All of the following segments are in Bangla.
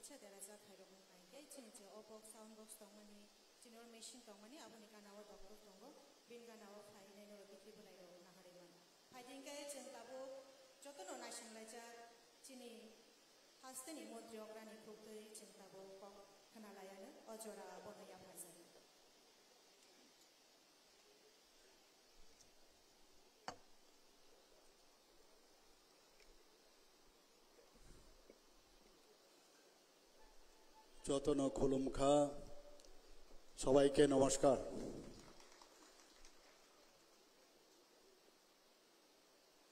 Bacha Deraza Kairong Naike, Chinche Obok Sound Box Tongmani, Chinor Machine Tongmani, Abonikanawa Doctor Tongo, Binganawa Faine or Bikibulayo Nahariman. Hidinka Chentabo, Jotono Nation Ledger, Chini Hastani Modriograni Kuku, Chentabo, Kanalayana, Ojora, Bonaya Person. যতন খুলুমখা সবাইকে নমস্কার।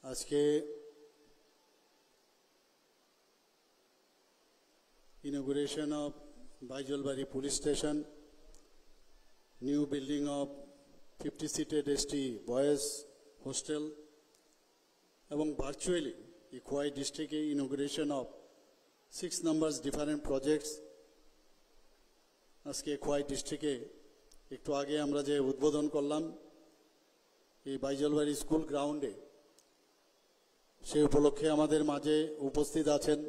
আজকে inauguration of Baijalbari police station, new building of 50 seated ST boys hostel এবং ভার্চুয়ালি খোয়াই ডিস্ট্রিক্টে inauguration of 6 numbers different projects আজকে খোয়াই ডিস্ট্রিক্টে একটু আগে আমরা যে উদ্বোধন করলাম এই বাইজলবাড়ি স্কুল গ্রাউন্ডে, সেই উপলক্ষে আমাদের মাঝে উপস্থিত আছেন।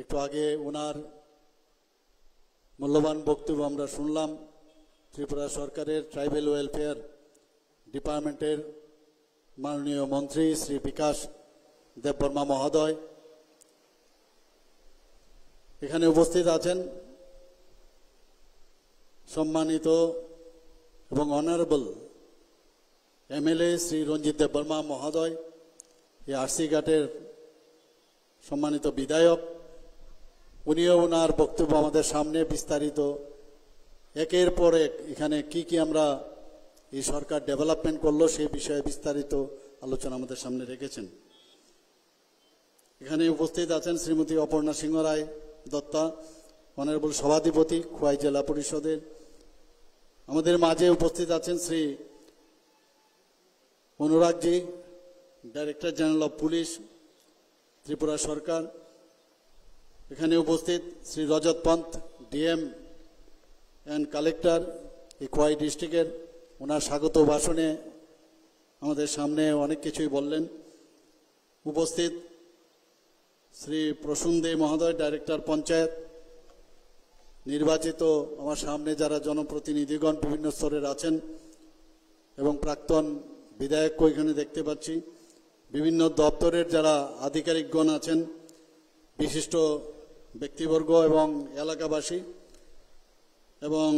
একটু আগে ওনার মূল্যবান বক্তব্য আমরা শুনলাম। ত্রিপুরা সরকারের ট্রাইবেল ওয়েলফেয়ার ডিপার্টমেন্টের মাননীয় মন্ত্রী শ্রী বিকাশ দেববর্মা মহোদয় এখানে উপস্থিত আছেন। সম্মানিত এবং অনারেবল এমএলএ শ্রী রঞ্জিত দেববর্মা মহোদয়, এই আরসি ঘাটের সম্মানিত বিধায়ক, উনিও ওনার বক্তব্য আমাদের সামনে বিস্তারিত একের পর এক এখানে কি আমরা এই সরকার ডেভেলপমেন্ট করলো সেই বিষয়ে বিস্তারিত আলোচনা আমাদের সামনে রেখেছেন। এখানে উপস্থিত আছেন শ্রীমতী অপর্ণা সিংহ রায় দত্তা, অনারেবল সভাধিপতি খোয়াই জেলা পরিষদের। আমাদের মাঝে উপস্থিত আছেন Shri Anuragji, director general of police Tripura সরকার। এখানে উপস্থিত Shri Rajat Panth, DM and collector এই খোয়াই ডিস্ট্রিক্টের। ওনার স্বাগত ভাষণে আমাদের সামনে অনেক কিছুই বললেন। উপস্থিত শ্রী প্রসূন দে মহোদয়, ডাইরেক্টর পঞ্চায়েত। নির্বাচিত আমার সামনে যারা জনপ্রতিনিধিগণ বিভিন্ন স্তরের আছেন এবং প্রাক্তন বিধায়ককে এখানে দেখতে পাচ্ছি, বিভিন্ন দপ্তরের যারা আধিকারিকগণ আছেন, বিশিষ্ট ব্যক্তিবর্গ এবং এলাকাবাসী এবং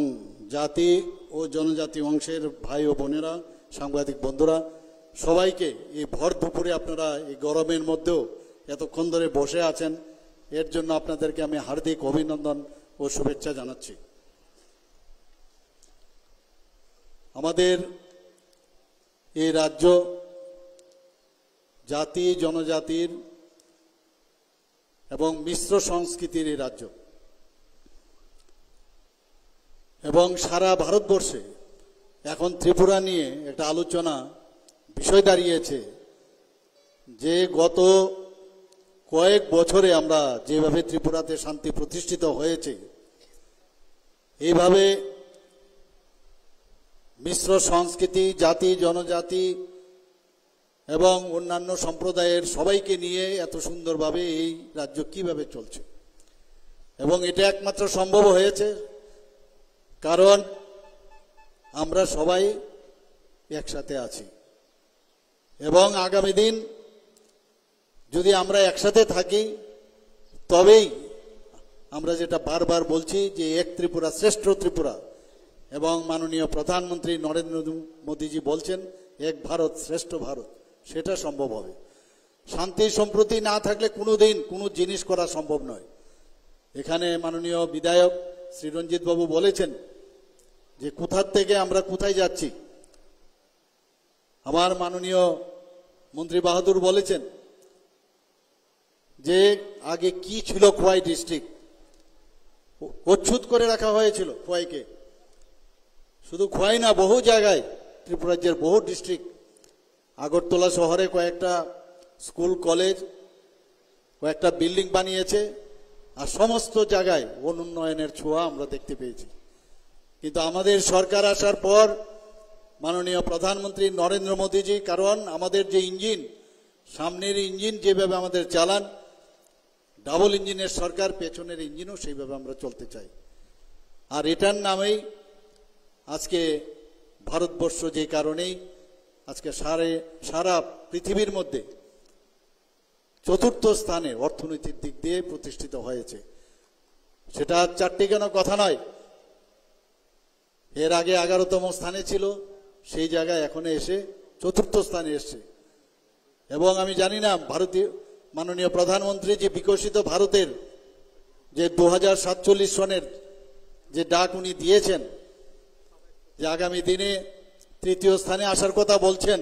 জাতি ও জনজাতি অংশের ভাই ও বোনেরা, সাংবাদিক বন্ধুরা, সবাইকে এই ভর দুপুরে আপনারা এই গরমের মধ্যেও এতক্ষণ ধরে বসে আছেন, এর জন্য আপনাদেরকে আমি হার্দিক অভিনন্দন ও শুভেচ্ছা জানাচ্ছি। আমাদের এই রাজ্য জাতি জনজাতির এবং মিশ্র সংস্কৃতির এই রাজ্য এবং সারা ভারতবর্ষে এখন ত্রিপুরা নিয়ে একটা আলোচনা বিষয় দাঁড়িয়েছে যে গত কয়েক বছরে আমরা যেভাবে ত্রিপুরাতে শান্তি প্রতিষ্ঠিত হয়েছে, এইভাবে মিশ্র সংস্কৃতি, জাতি জনজাতি এবং অন্যান্য সম্প্রদায়ের সবাইকে নিয়ে এত সুন্দরভাবে এই রাজ্য কিভাবে চলছে। এবং এটা একমাত্র সম্ভব হয়েছে কারণ আমরা সবাই একসাথে আছি এবং আগামী দিন যদি আমরা একসাথে থাকি তবেই আমরা যেটা বারবার বলছি যে এক ত্রিপুরা শ্রেষ্ঠ ত্রিপুরা, এবং মাননীয় প্রধানমন্ত্রী নরেন্দ্র মোদীজি বলছেন এক ভারত শ্রেষ্ঠ ভারত, সেটা সম্ভব হবে। শান্তি সম্প্রীতি না থাকলে কোনোদিন কোনো জিনিস করা সম্ভব নয়। এখানে মাননীয় বিধায়ক শ্রী রঞ্জিত বাবু বলেছেন যে কোথার থেকে আমরা কোথায় যাচ্ছি। আমার মাননীয় মন্ত্রী বাহাদুর বলেছেন যে আগে কি ছিল খোয়াই ডিস্ট্রিক্ট, অচ্ছুত করে রাখা হয়েছিল খোয়াইকে। শুধু খোয়াই না, বহু জায়গায় ত্রিপুরা রাজ্যের বহু ডিস্ট্রিক্ট, আগরতলা শহরে কয়েকটা স্কুল কলেজ, কয়েকটা বিল্ডিং বানিয়েছে, আর সমস্ত জায়গায় অনুন্নয়নের ছোঁয়া আমরা দেখতে পেয়েছি। কিন্তু আমাদের সরকার আসার পর মাননীয় প্রধানমন্ত্রী নরেন্দ্র মোদীজি, কারণ আমাদের যে ইঞ্জিন, সামনের ইঞ্জিন যেভাবে আমাদের চালান, ডাবল ইঞ্জিনের সরকার, পেছনের ইঞ্জিনও সেইভাবে আমরা চলতে চাই। আর এটার নামেই আজকে ভারতবর্ষ যে কারণেই আজকে সারা পৃথিবীর মধ্যে চতুর্থ স্থানে অর্থনৈতিক দিক দিয়ে প্রতিষ্ঠিত হয়েছে। সেটা চারটি কেন কথা নয়, এর আগে 11তম স্থানে ছিল, সেই জায়গায় এখন এসে চতুর্থ স্থানে এসছে। এবং আমি জানি না ভারতীয় মাননীয় প্রধানমন্ত্রী যে বিকশিত ভারতের যে 2047 সনের যে ডাক উনি দিয়েছেন, যে আগামী দিনে তৃতীয় স্থানে আসার কথা বলছেন,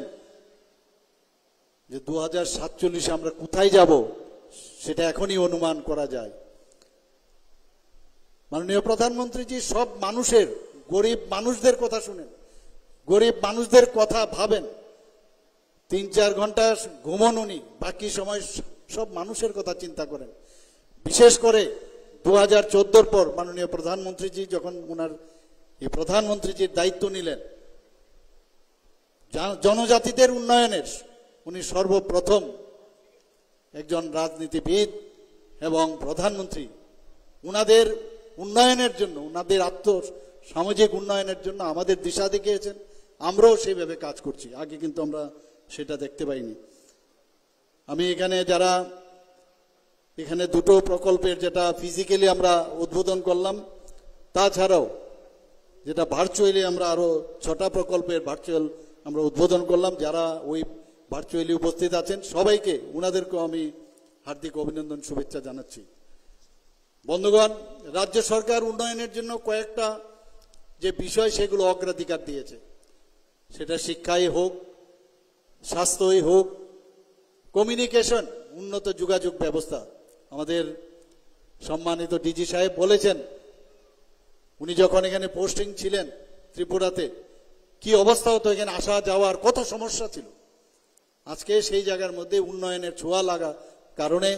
যে 2047 আমরা কোথায় যাব সেটা এখনই অনুমান করা যায়। মাননীয় প্রধানমন্ত্রীজি সব মানুষের, গরিব মানুষদের কথা শুনেন, গরিব মানুষদের কথা ভাবেন। 3-4 ঘন্টা ঘুমন উনি, বাকি সময় সব মানুষের কথা চিন্তা করেন। বিশেষ করে 2014 পর মাননীয় প্রধানমন্ত্রীজি যখন ওনার এই প্রধানমন্ত্রীজির দায়িত্ব নিলেন, জনজাতিদের উন্নয়নের উনি সর্বপ্রথম একজন রাজনীতিবিদ এবং প্রধানমন্ত্রী উনাদের উন্নয়নের জন্য, উনাদের সামাজিক উন্নয়নের জন্য আমাদের দিশা দেখিয়েছেন। আমরাও সেইভাবে কাজ করছি। আগে কিন্তু আমরা সেটা দেখতে পাইনি। আমি এখানে দুটো প্রকল্পের যেটা ফিজিক্যালি আমরা উদ্বোধন করলাম, তাছাড়াও যেটা ভার্চুয়ালি আমরা আরো 6টা প্রকল্পের ভার্চুয়াল আমরা উদ্বোধন করলাম। যারা ওই ভার্চুয়ালি উপস্থিত আছেন সবাইকে, ওনাদেরকেও আমি হার্দিক অভিনন্দন, শুভেচ্ছা জানাচ্ছি। বন্ধুগণ, রাজ্য সরকার উন্নয়নের জন্য কয়েকটা যে বিষয় সেগুলো অগ্রাধিকার দিয়েছে, সেটা শিক্ষাই হোক, স্বাস্থ্যই হোক, কমিউনিকেশন, উন্নত যোগাযোগ ব্যবস্থা। আমাদের সম্মানিত ডিজি সাহেব বলেছেন, উনি যখন এখানে পোস্টিং ছিলেন ত্রিপুরাতে, কি অবস্থা হতো, এখানে আসা যাওয়ার কত সমস্যা ছিল। আজকে সেই জায়গার মধ্যে উন্নয়নের ছোঁয়া লাগা কারণে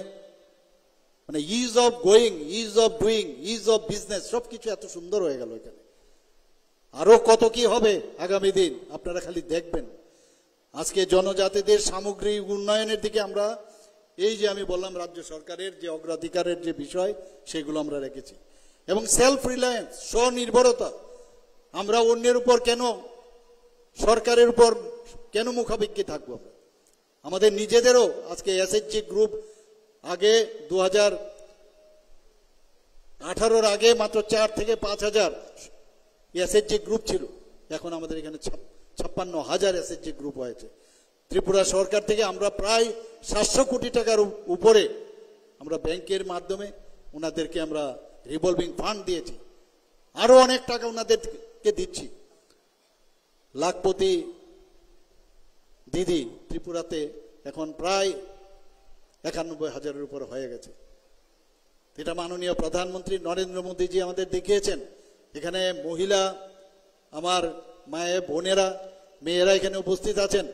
মানে is of going, is of doing, is of business সবকিছু এত সুন্দর হয়ে গেল এখানে। আরো কত কি হবে আগামী দিন আপনারা খালি দেখবেন। আজকে জনজাতিদের সামগ্রিক উন্নয়নের দিকে আমরা এই যে আমি বললাম রাজ্য সরকারের যে অগ্রাধিকারের যে বিষয় সেগুলো আমরা রেখেছি। এবং সেলফ রিলায়েন্স, স্বনির্ভরতা। আমরা অন্যের উপর কেন, সরকারের উপর কেন মুখাপেক্ষী থাকবো? আমাদের নিজেদেরও আজকে এসএইচজি গ্রুপ, আগে 2018 আগে মাত্র 4 থেকে 5 হাজার এসএইচজি গ্রুপ ছিল, এখন আমাদের এখানে 56,000 এসএইচজি গ্রুপ হয়েছে। ত্রিপুরা সরকার থেকে আমরা প্রায় 700 কোটি টাকার উপরে আমরা ব্যাংকের মাধ্যমে ওনাদেরকে আমরা রিভলভিং ফান্ড দিয়েছি, আরো অনেক টাকা ওনাদেরকে দিচ্ছি। লাখপতি দিদি ত্রিপুরাতে এখন প্রায় 91,000-এর উপর হয়ে গেছে। এটা মাননীয় প্রধানমন্ত্রী নরেন্দ্র মোদীজি আমাদের দেখিয়েছেন। এখানে মহিলা, আমার মায়ের বোনেরা, মেয়েরা এখানে উপস্থিত আছেন,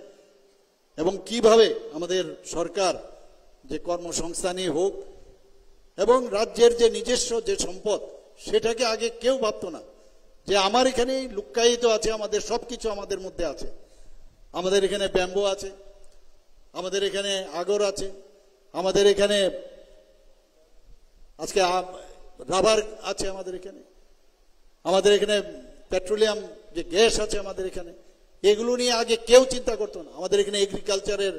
এবং কিভাবে আমাদের সরকার যে কর্মসংস্থানই হোক এবং রাজ্যের যে নিজস্ব যে সম্পদ, সেটাকে আগে কেউ ভাবতো না যে আমার এখানে লুক্কায়িত আছে, আমাদের সবকিছু আমাদের মধ্যে আছে। আমাদের এখানে ব্যাম্বো আছে, আমাদের এখানে আগর আছে, আমাদের এখানে আজকে রাবার আছে, আমাদের এখানে পেট্রোলিয়াম যে গ্যাস আছে আমাদের এখানে। এগুলো নিয়ে আগে কেউ চিন্তা করতো না। আমাদের এখানে এগ্রিকালচারের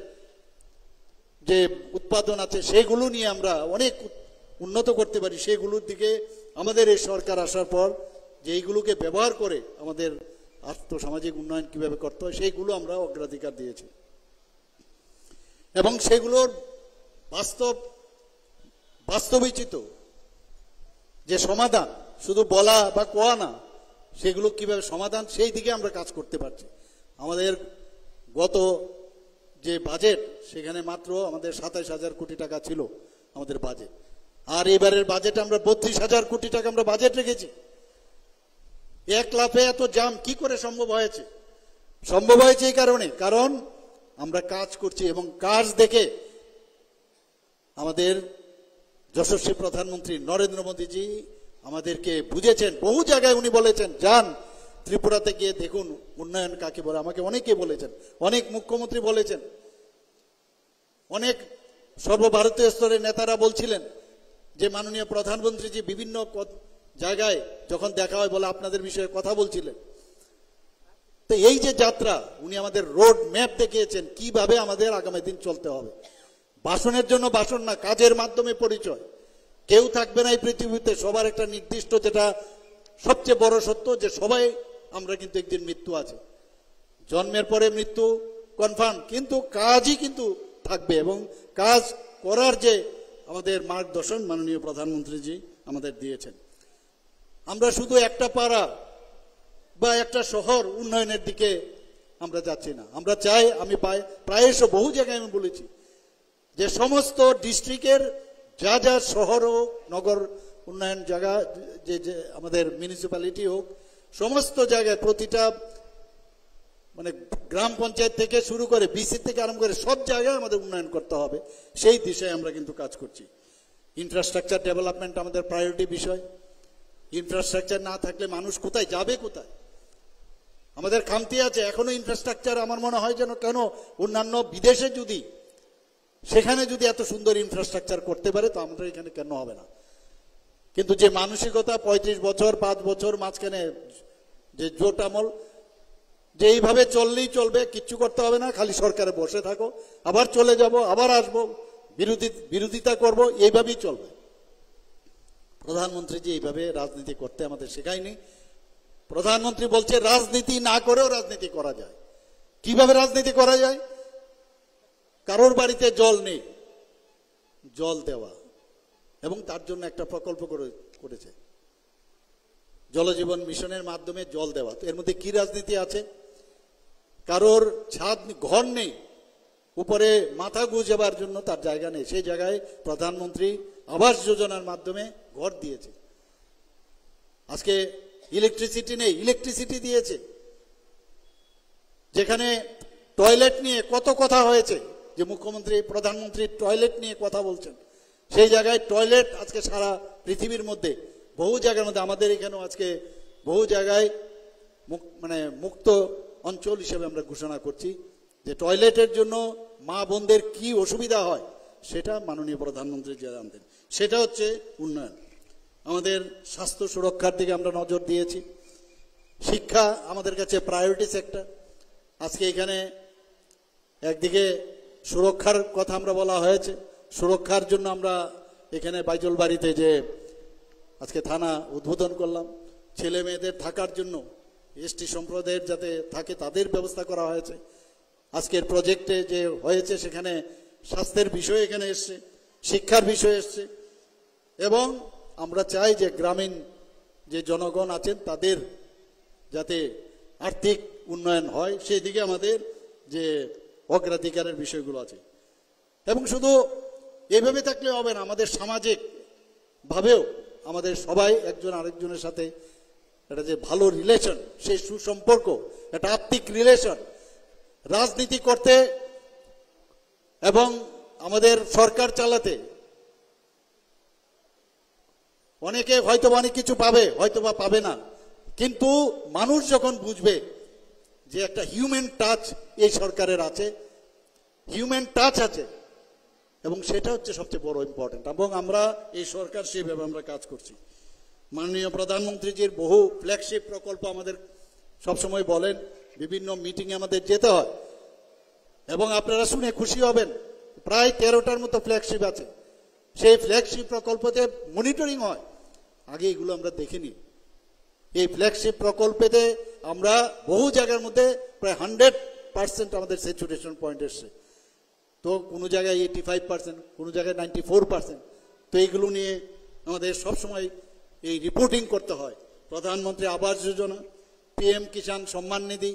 যে উৎপাদন আছে সেগুলো নিয়ে আমরা অনেক উন্নত করতে পারি। সেগুলোর দিকে আমাদের এই সরকার আসার পর যে এইগুলোকে ব্যবহার করে আমাদের আর্থসামাজিক উন্নয়ন কিভাবে করতে হয় সেইগুলো আমরা অগ্রাধিকার দিয়েছি। এবং সেগুলোর বাস্তবিচিত যে সমাধান, শুধু বলা বা কোয়া না, সেগুলো কিভাবে সমাধান, সেই দিকে আমরা কাজ করতে পারছি। আমাদের গত যে বাজেট, সেখানে মাত্র আমাদের 27,000 কোটি টাকা ছিল আমাদের বাজেট, আর এবারের বাজেট আমরা 32,000 কোটি টাকা আমরা বাজেট রেখেছি। এক লাফে এত জাম কি করে সম্ভব হয়েছে? সম্ভব হয়েছে এই কারণ আমরা কাজ করছি, এবং কাজ দেখে আমাদের যশস্বী প্রধানমন্ত্রী নরেন্দ্র মোদীজি আমাদেরকে বুঝেছেন। বহু জায়গায় উনি বলেছেন, যান ত্রিপুরাতে গিয়ে দেখুন উন্নয়ন কাকে বলে। আমাকে অনেকে বলেছেন, অনেক মুখ্যমন্ত্রী বলেছেন, অনেক সর্বভারতীয় স্তরের নেতারা বলছিলেন যে মাননীয় প্রধানমন্ত্রী যে বিভিন্ন জায়গায় যখন দেখা হয় বলে আপনাদের বিষয়ে কথা বলছিলেন, তো এই যে যাত্রা উনি আমাদের রোড ম্যাপ দেখিয়েছেন কিভাবে আমাদের আগামী দিন চলতে হবে। ভাষণের জন্য ভাষণ না, কাজের মাধ্যমে পরিচয়। কেউ থাকবে না এই পৃথিবীতে, সবার একটা নির্দিষ্ট, যেটা সবচেয়ে বড় সত্য, যে সবাই আমরা কিন্তু একদিন মৃত্যু আছে, জন্মের পরে মৃত্যু কনফার্ম, কিন্তু কাজই কিন্তু থাকবে। এবং কাজ করার যে আমাদের মার্গদর্শন মাননীয় প্রধানমন্ত্রীজি আমাদের দিয়েছেন। আমরা শুধু একটা পাড়া বা একটা শহর উন্নয়নের দিকে আমরা যাচ্ছি না, আমরা চাই, আমি প্রায়শ বহু জায়গায় আমি বলেছি যে সমস্ত ডিস্ট্রিক্টের যা যা শহর হোক, নগর উন্নয়ন জায়গা, যে আমাদের মিউনিসিপ্যালিটি হোক, সমস্ত জায়গায় প্রতিটা মানে গ্রাম পঞ্চায়েত থেকে শুরু করে বিসি থেকে আরম্ভ করে সব জায়গায় আমাদের উন্নয়ন করতে হবে। সেই দিশায় আমরা কিন্তু কাজ করছি। ইনফ্রাস্ট্রাকচার ডেভেলপমেন্ট আমাদের প্রায়োরিটি বিষয়। ইনফ্রাস্ট্রাকচার না থাকলে মানুষ কোথায় যাবে, কোথায়? আমাদের খামতি আছে এখনো ইনফ্রাস্ট্রাকচার। আমার মনে হয় যেন কেন অন্যান্য বিদেশে যদি, সেখানে যদি এত সুন্দর ইনফ্রাস্ট্রাকচার করতে পারে, তো আমাদের এখানে কেন হবে না? কিন্তু যে মানসিকতা 35 বছর 5 বছর মাঝখানে যে জোট আমল, যে এইভাবে চললেই চলবে, কিচ্ছু করতে হবে না, খালি সরকারে বসে থাকো, আবার চলে যাব, আবার আসবো, বিরোধিতা করব, এইভাবেই চলবে। প্রধানমন্ত্রী যে এইভাবে রাজনীতি করতে আমাদের শেখায়নি। প্রধানমন্ত্রী বলছে রাজনীতি না করেও রাজনীতি করা যায়। কিভাবে রাজনীতি করা যায়? কারোর বাড়িতে জল নেই, জল দেওয়া, এবং তার জন্য একটা প্রকল্প করেছে, জলজীবন মিশনের মাধ্যমে জল দেওয়া। তো এর মধ্যে কি রাজনীতি আছে? কারোর ছাদ ঘর নেই, উপরে মাথা গুঁজাবার জন্য তার জায়গা নেই, সেই জায়গায় প্রধানমন্ত্রী আবাস যোজনার মাধ্যমে ঘর দিয়েছে। আজকে ইলেকট্রিসিটি নেই, ইলেকট্রিসিটি দিয়েছে। যেখানে টয়লেট নিয়ে কত কথা হয়েছে, যে মুখ্যমন্ত্রী প্রধানমন্ত্রী টয়লেট নিয়ে কথা বলছেন, সেই জায়গায় টয়লেট আজকে সারা পৃথিবীর মধ্যে বহু জায়গার মধ্যে, আমাদের এখানেও আজকে বহু জায়গায় মানে মুক্ত অঞ্চল হিসেবে আমরা ঘোষণা করছি, যে টয়লেটের জন্য মা বোনদের কি অসুবিধা হয় সেটা মাননীয় প্রধানমন্ত্রী জানতেন। সেটা হচ্ছে উন্নয়ন। আমাদের স্বাস্থ্য সুরক্ষার দিকে আমরা নজর দিয়েছি। শিক্ষা আমাদের কাছে প্রায়োরিটি সেক্টর। আজকে এখানে একদিকে সুরক্ষার কথা আমরা বলা হয়েছে, সুরক্ষার জন্য আমরা এখানে বাইজল বাড়িতে যে আজকে থানা উদ্বোধন করলাম, ছেলে মেয়েদের থাকার জন্য এসটি সম্প্রদায়ের যাতে থাকে তাদের ব্যবস্থা করা হয়েছে। আজকের প্রজেক্টে যে হয়েছে সেখানে স্বাস্থ্যের বিষয় এখানে এসছে, শিক্ষার বিষয় এসছে, এবং আমরা চাই যে গ্রামীণ যে জনগণ আছেন তাদের যাতে আর্থিক উন্নয়ন হয়, সেই দিকে আমাদের যে অগ্রাধিকারের বিষয়গুলো আছে। এবং শুধু এভাবে থাকলে হবে না, আমাদের সামাজিক ভাবেও আমাদের সবাই একজন আরেকজনের সাথে এটা যে ভালো রিলেশন, সেই সুসম্পর্ক, একটা আত্মিক রিলেশন, রাজনীতি করতে এবং আমাদের সরকার চালাতে অনেকে হয়তো অনেক কিছু পাবে, হয়তো বা পাবে না, কিন্তু মানুষ যখন বুঝবে যে একটা হিউম্যান টাচ এই সরকারের আছে, হিউম্যান টাচ আছে, এবং সেটা হচ্ছে সবচেয়ে বড় ইম্পর্টেন্ট। এবং আমরা এই সরকার সেভাবে আমরা কাজ করছি। মাননীয় প্রধানমন্ত্রীজির বহু ফ্ল্যাগশিপ প্রকল্প আমাদের সবসময় বলেন, বিভিন্ন মিটিংয়ে আমাদের যেতে হয়, এবং আপনারা শুনে খুশি হবেন প্রায় 13টার মতো ফ্ল্যাগশিপ আছে। সেই ফ্ল্যাগশিপ প্রকল্পতে মনিটরিং হয়, আগে এগুলো আমরা দেখিনি। এই ফ্ল্যাগশিপ প্রকল্পেতে আমরা বহু জায়গার মধ্যে প্রায় 100% আমাদের স্যাচুরেশন পয়েন্ট এসছে। তো কোনো জায়গায় 85%, কোনো জায়গায় 94%। তো এইগুলো নিয়ে আমাদের সবসময় এই রিপোর্টিং করতে হয়। প্রধানমন্ত্রী আবাস যোজনা, পিএম কিষাণ সম্মান নিধি,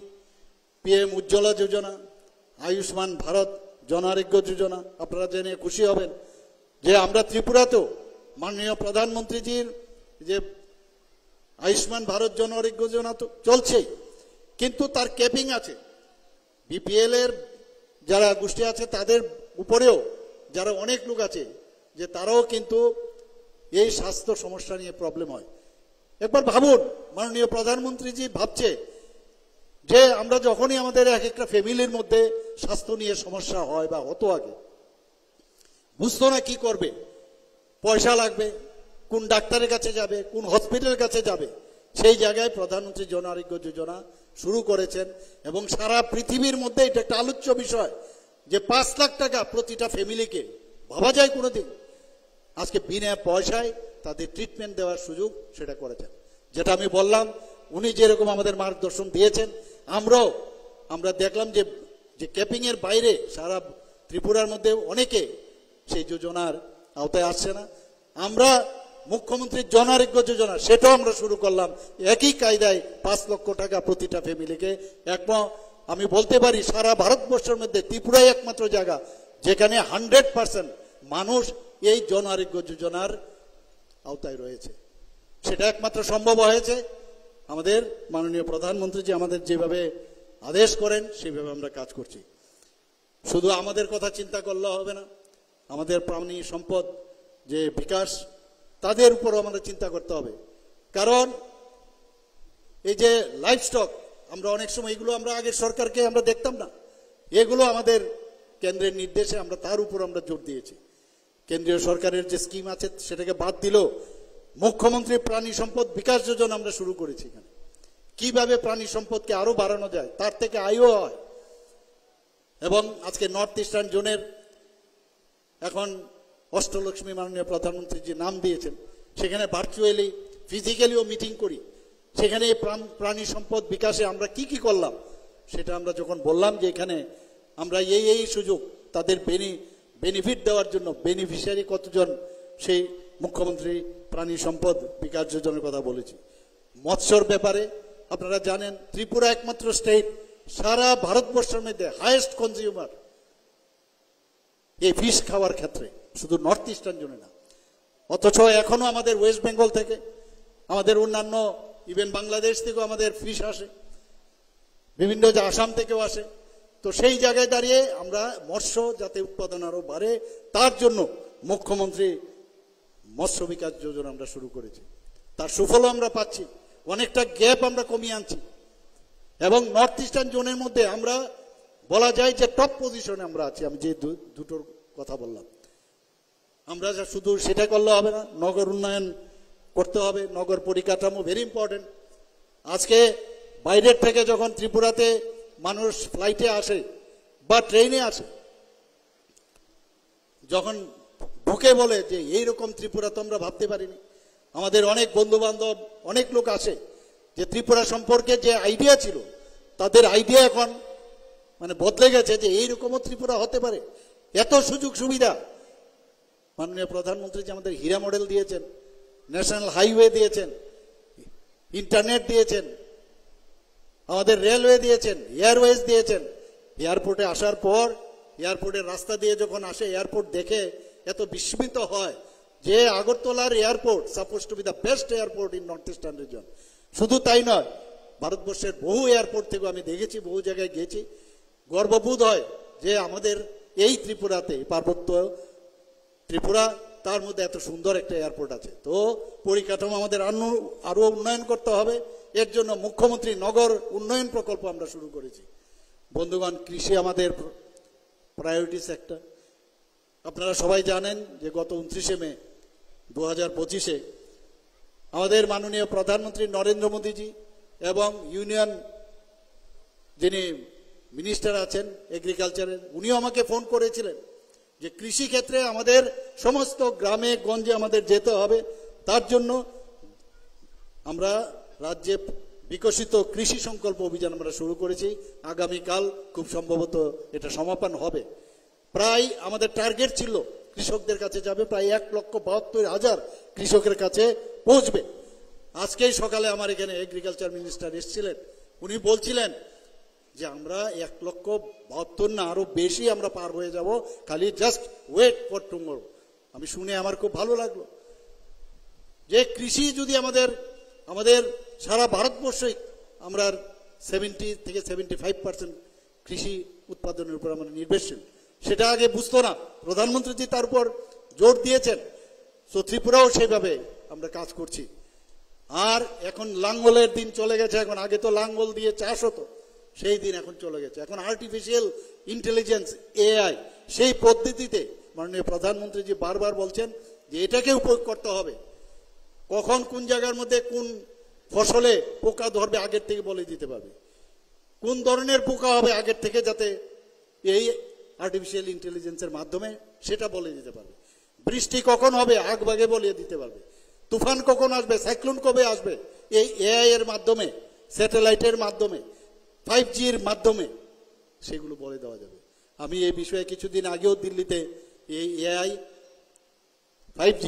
পিএম উজ্জ্বলা যোজনা, আয়ুষ্মান ভারত জন আরোগ্য যোজনা, আপনারা জেনে খুশি হবেন যে আমরা ত্রিপুরাতেও মাননীয় প্রধানমন্ত্রীজির যে আয়ুষ্মান ভারত জন আরোগ্য যোজনা তো চলছেই, কিন্তু তার ক্যাপিং আছে। বিপিএল এর যারা গোষ্ঠী আছে তাদের উপরেও যারা অনেক লোক আছে, যে তারাও কিন্তু এই স্বাস্থ্য সমস্যা নিয়ে প্রবলেম হয়। একবার ভাবুন, মাননীয় প্রধানমন্ত্রীজি ভাবছে যে আমরা যখনই আমাদের এক একটা ফ্যামিলির মধ্যে স্বাস্থ্য নিয়ে সমস্যা হয় বা হতো, আগে বুঝতো না কি করবে, পয়সা লাগবে, কোন ডাক্তারের কাছে যাবে, কোন হসপিটালের কাছে যাবে, সেই জায়গায় প্রধানমন্ত্রী জন আরোগ্য যোজনা শুরু করেছেন। এবং সারা পৃথিবীর মধ্যে এটা একটা আলোচ্য বিষয় যে 5 লাখ টাকা প্রতিটা ফ্যামিলিকে, ভাবা যায় কোনোদিন, আজকে বিনা পয়সায় তাদের ট্রিটমেন্ট দেওয়ার সুযোগ সেটা করেছেন। যেটা আমি বললাম, উনি যেরকম আমাদের মার্গদর্শন দিয়েছেন, আমরা দেখলাম যে ক্যাপিং এর বাইরে সারা ত্রিপুরার মধ্যে অনেকে সেই যোজনার আওতায় আসছে না। আমরা মুখ্যমন্ত্রীর জন আরোগ্য যোজনা সেটাও আমরা শুরু করলাম একই কায়দায় 5 লক্ষ টাকা প্রতিটা ফ্যামিলিকে। আমি বলতে পারি সারা ভারতবর্ষের মধ্যে ত্রিপুরাই একমাত্র জায়গা যেখানে 100% মানুষ এই জন আরোগ্য যোজনার আওতায় রয়েছে। সেটা একমাত্র সম্ভব হয়েছে আমাদের মাননীয় প্রধানমন্ত্রী যে আমাদের যেভাবে আদেশ করেন সেভাবে আমরা কাজ করছি। শুধু আমাদের কথা চিন্তা করলে হবে না, আমাদের প্রাণী সম্পদ যে বিকাশ তাদের উপরও আমাদের চিন্তা করতে হবে। কারণ এই যে লাইভস্টক, আমরা অনেক সময় এগুলো আমরা আগের সরকারকে আমরা দেখতাম না, এগুলো আমাদের কেন্দ্রের নির্দেশে আমরা তার উপর আমরা জোর দিয়েছি। কেন্দ্রীয় সরকারের যে স্কিম আছে সেটাকে বাদ দিলেও মুখ্যমন্ত্রী প্রাণী সম্পদ বিকাশ যোজনা আমরা শুরু করেছি। এখানে কিভাবে প্রাণী সম্পদকে আরো বাড়ানো যায়, তার থেকে আয়ও হয়। এবং আজকে নর্থ ইস্টার্ন জোনের এখন অষ্টলক্ষ্মী মাননীয় প্রধানমন্ত্রী যে নাম দিয়েছেন, সেখানে ভার্চুয়ালি ফিজিক্যালিও মিটিং করি। সেখানে প্রাণী সম্পদ বিকাশে আমরা কি কি করলাম সেটা আমরা যখন বললাম যে এখানে আমরা এই সুযোগ তাদের বেনিফিট দেওয়ার জন্য, বেনিফিশিয়ারি কতজন, সেই মুখ্যমন্ত্রী প্রাণী সম্পদ বিকাশ যোজনার কথা বলেছি। মৎস্যর ব্যাপারে আপনারা জানেন ত্রিপুরা একমাত্র স্টেট সারা ভারতবর্ষের মধ্যে হাইয়েস্ট কনজিউমার এই ফিশ খাওয়ার ক্ষেত্রে, শুধু নর্থ ইস্টার্ন জোনে না। অথচ এখনো আমাদের ওয়েস্ট বেঙ্গল থেকে, আমাদের অন্যান্য ইভেন বাংলাদেশ থেকেও আমাদের ফিশ আসে, বিভিন্ন যে আসাম থেকেও আসে। তো সেই জায়গায় দাঁড়িয়ে আমরা মৎস্য যাতে উৎপাদন আরো বাড়ে তার জন্য মুখ্যমন্ত্রী মৎস্য বিকাশ যোজনা আমরা শুরু করেছি। তার সুফলও আমরা পাচ্ছি, অনেকটা গ্যাপ আমরা কমিয়ে আনছি। এবং নর্থ ইস্টার্ন জোনের মধ্যে আমরা বলা যায় যে টপ পজিশনে আমরা আছি। আমি যে দুটোর কথা বললাম, আমরা শুধু সেটা করলে হবে না, নগর উন্নয়ন করতে হবে। নগর পরিকাঠামো ভেরি ইম্পর্টেন্ট। আজকে বাইরের থেকে যখন ত্রিপুরাতে মানুষ ফ্লাইটে আসে বা ট্রেনে আসে, যখন ঢুকে বলে যে এইরকম ত্রিপুরা তো আমরা ভাবতে পারিনি। আমাদের অনেক বন্ধু বান্ধব, অনেক লোক আসে যে ত্রিপুরা সম্পর্কে যে আইডিয়া ছিল, তাদের আইডিয়া এখন বদলে গেছে যে এইরকমও ত্রিপুরা হতে পারে। এত সুযোগ সুবিধা মাননীয় প্রধানমন্ত্রী যে আমাদের হীরা মডেল দিয়েছেন, ন্যাশনাল হাইওয়ে দিয়েছেন, ইন্টারনেট দিয়েছেন, আমাদের রেলওয়ে দিয়েছেন, এয়ারওয়েজ দিয়েছেন। এয়ারপোর্টে আসার পর এয়ারপোর্টের রাস্তা দিয়ে যখন আসে, এয়ারপোর্ট দেখে এত বিস্মিত হয় যে আগরতলার airport suppose two B the best airport in north eastern reason. শুধু তাই নয়, ভারতবর্ষের বহু এয়ারপোর্ট থেকে আমি দেখেছি, বহু জায়গায় গেছি, গর্ববোধ হয় যে আমাদের এই ত্রিপুরাতে, পার্বত্য ত্রিপুরা, তার মধ্যে এত সুন্দর একটা এয়ারপোর্ট আছে। তো পরিকাঠামো আমাদের আরো উন্নয়ন করতে হবে। এর জন্য মুখ্যমন্ত্রী নগর উন্নয়ন প্রকল্প আমরা শুরু করেছি। বন্ধুগণ, কৃষি আমাদের প্রায়োরিটি সেক্টর। আপনারা সবাই জানেন যে গত 29শে মে 2025-এ আমাদের মাননীয় প্রধানমন্ত্রী নরেন্দ্র মোদীজি এবং ইউনিয়ন যিনি মিনিস্টার আছেন এগ্রিকালচারের, উনিও আমাকে ফোন করেছিলেন যে কৃষি ক্ষেত্রে আমাদের সমস্ত গ্রামে গঞ্জে আমাদের যেতে হবে। তার জন্য আমরা রাজ্যে বিকশিত কৃষি সংকল্প অভিযান আমরা শুরু করেছি। আগামীকাল খুব সম্ভবত এটা সমাপন হবে। প্রায় আমাদের টার্গেট ছিল কৃষকদের কাছে যাবে, প্রায় 1,72,000 কৃষকের কাছে পৌঁছবে। আজকেই সকালে আমার এখানে এগ্রিকালচার মিনিস্টার এসেছিলেন, উনি বলছিলেন যে আমরা 1,72,000 না আরো বেশি আমরা পার হয়ে যাব, খালি জাস্ট ওয়েট ফর টুমরো। আমি শুনে আমার খুব ভালো লাগলো যে কৃষি যদি আমাদের সারা ভারতবর্ষে আমরা 70 থেকে 75% কৃষি উৎপাদনের উপর আমরা নির্ভরশীল, সেটা আগে বুঝতো না। প্রধানমন্ত্রী তার উপর জোর দিয়েছেন। তো ত্রিপুরাও সেইভাবে আমরা কাজ করছি। আর এখন লাঙ্গলের দিন চলে গেছে। এখন আগে তো লাঙ্গল দিয়ে চাষ হতো, সেই দিন এখন চলে গেছে। এখন আর্টিফিশিয়াল ইন্টেলিজেন্স, এআই, সেই পদ্ধতিতে মাননীয় প্রধানমন্ত্রী জি বারবার বলছেন যে এটাকে উপয়োগ করতে হবে, কখন কোন জায়গার মধ্যে কোন ফসলে পোকা ধরবে আগের থেকে বলে দিতে পারবে, কোন ধরনের পোকা হবে আগের থেকে, যাতে এই আর্টিফিশিয়াল ইন্টেলিজেন্সের মাধ্যমে সেটা বলে দিতে পারবে। বৃষ্টি কখন হবে আগ ভাগে বলে দিতে পারবে, তুফান কখন আসবে, সাইক্লোন কবে আসবে, এই এআই এর মাধ্যমে, স্যাটেলাইটের মাধ্যমে, 5G এর মাধ্যমে সেগুলো বলে দেওয়া যাবে। আমি এই বিষয়ে কিছুদিন আগেও দিল্লিতে এই এআই 5G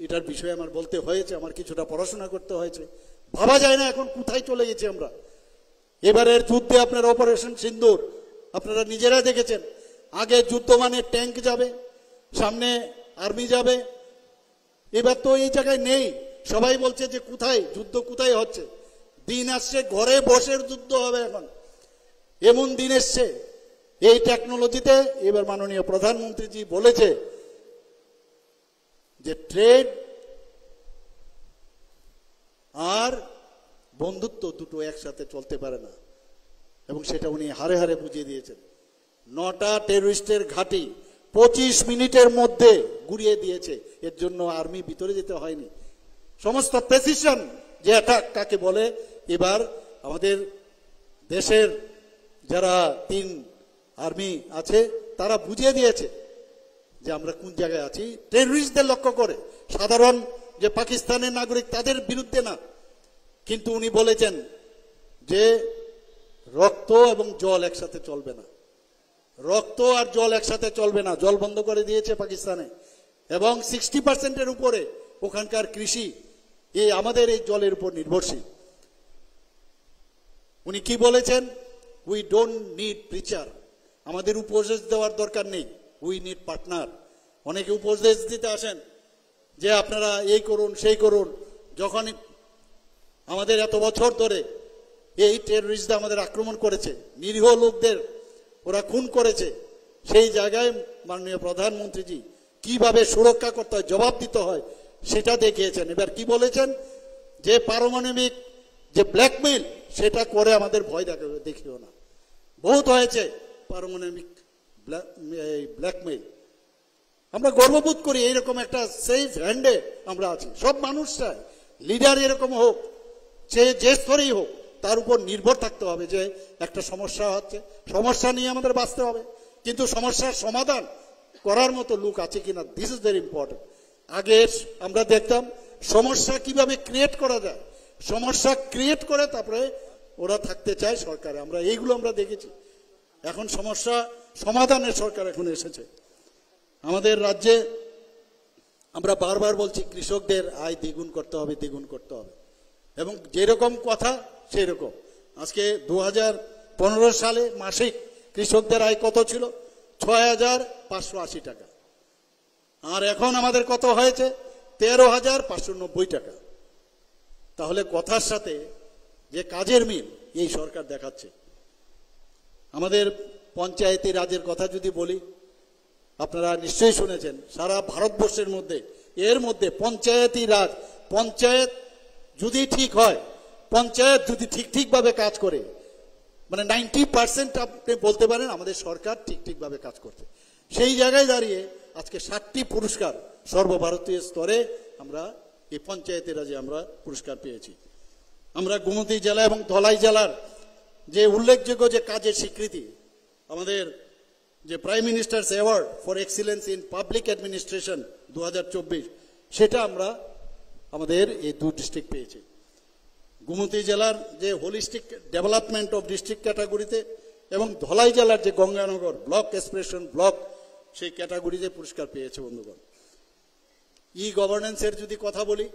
এটার বিষয়ে আমার বলতে হয়েছে, আমার কিছুটা পড়াশোনা করতে হয়েছে। ভাবা যায় না এখন কোথায় চলে গেছি আমরা। এবারের যুদ্ধে আপনার অপারেশন সিন্দুর আপনারা নিজেরা দেখেছেন, আগে যুদ্ধ মানে ট্যাঙ্ক যাবে, সামনে আর্মি যাবে, এবার তো এই জায়গায় নেই। সবাই বলছে যে কোথায় যুদ্ধ, কোথায় হচ্ছে। দিন আসছে ঘরে বসে যুদ্ধ হবে, এখন এমন দিন এসছে এই টেকনোলজিতে। এবার মাননীয় প্রধানমন্ত্রীজি বলেছে যে ট্রেড আর বন্ধুত্ব দুটো একসাথে চলতে পারে না, এবং সেটা উনি হারে হারে বুঝিয়ে দিয়েছেন। 9টা টেররিস্টের ঘাঁটি 25 মিনিটের মধ্যে গুড়িয়ে দিয়েছে। এর জন্য আর্মি ভিতরে যেতে হয়নি। সমস্ত প্রেসিশন যে অ্যাটাক কাকে বলে, এবার আমাদের দেশের যারা 3 আর্মি আছে তারা বুঝিয়ে দিয়েছে যে আমরা কোন জায়গায় আছি, টেররিস্টদের লক্ষ্য করে, সাধারণ যে পাকিস্তানের নাগরিক তাদের বিরুদ্ধে না। কিন্তু উনি বলেছেন যে রক্ত এবং জল একসাথে চলবে না, রক্ত আর জল একসাথে চলবে না। জল বন্ধ করে দিয়েছে পাকিস্তানে, এবং 60% উপরে ওখানকার কৃষি এই আমাদের এই জলের উপর নির্ভরশীল। উনি কি বলেছেন, উই ডোন্ট নিড প্রিচার, আমাদের উপদেশ দেওয়ার দরকার নেই, উই নিড পার্টনার। অনেকে উপদেশ দিতে আসেন যে আপনারা এই করুন সেই করুন। যখন আমাদের এত বছর ধরে এই টেররিস্টরা আমাদের আক্রমণ করেছে, নিরীহ লোকদের ওরা খুন করেছে, সেই জায়গায় মাননীয় প্রধানমন্ত্রীজি কিভাবে সুরক্ষা করতে হয়, জবাব দিতে হয় সেটা দেখিয়েছেন। এবার কি বলেছেন যে পারমাণবিক যে ব্ল্যাকমেইল সেটা করে আমাদের ভয় দেখিও না। বহুত হয়েছে পারমাণবিক ব্ল্যাকমেইল। আমরা গর্ববোধ করি এইরকম একটা সেফ হ্যান্ডে আমরা আছি। সব মানুষরাই, লিডার এরকম হোক, সে যে স্তরেই হোক, তার উপর নির্ভর থাকতে হবে যে একটা সমস্যা হচ্ছে, সমস্যা নিয়ে আমাদের বাঁচতে হবে, কিন্তু সমস্যার সমাধান করার মতো লোক আছে কিনা, দিস ইজ ভেরি ইম্পর্টেন্ট। আগে আমরা দেখতাম সমস্যা কিভাবে ক্রিয়েট করা যায়, সমস্যা ক্রিয়েট করে তারপরে ওরা থাকতে চায় সরকারে, আমরা এইগুলো আমরা দেখেছি। এখন সমস্যা সমাধানের সরকার এখন এসেছে আমাদের রাজ্যে। আমরা বারবার বলছি কৃষকদের আয় দ্বিগুণ করতে হবে, দ্বিগুণ করতে হবে, এবং যেরকম কথা সেই রকম। আজকে 2015 সালে মাসিক কৃষকদের আয় কত ছিল? 6,580 টাকা। আর এখন আমাদের কত হয়েছে? 13,590 টাকা। তাহলে কথার সাথে যে কাজের মিল এই সরকার দেখাচ্ছে। আমাদের পঞ্চায়েতি রাজের কথা যদি বলি, আপনারা নিশ্চয়ই শুনেছেন সারা ভারতবর্ষের মধ্যে এর মধ্যে পঞ্চায়েতি রাজ, পঞ্চায়েত যদি ঠিক হয়, পঞ্চায়েত যদি ঠিকভাবে কাজ করে, মানে 90% আপনি বলতে পারেন আমাদের সরকার ঠিকভাবে কাজ করছে। সেই জায়গায় দাঁড়িয়ে আজকে 7টি পুরস্কার সর্বভারতীয় স্তরে আমরা এই পঞ্চায়েতি রাজে আমরা পুরস্কার পেয়েছি। আমরা গোমতী জেলা এবং ধলাই জেলার যে উল্লেখযোগ্য যে কাজের স্বীকৃতি, আমাদের যে prime ministers award for excellence in public administration 2024, সেটা আমরা আমাদের এই 2 ডিস্ট্রিক্ট পেয়েছি। গোমতী জেলার যে হোলিস্টিক ডেভেলপমেন্ট অফ ডিস্ট্রিক্ট ক্যাটাগরিতে, এবং ধলাই জেলার যে গঙ্গানগর ব্লক এক্সপ্রেশন ব্লক, সেই ক্যাটাগরিতে পুরস্কার পেয়েছে। বন্ধুগণ, ই গভর্নেন্সের যদি কথা বলি,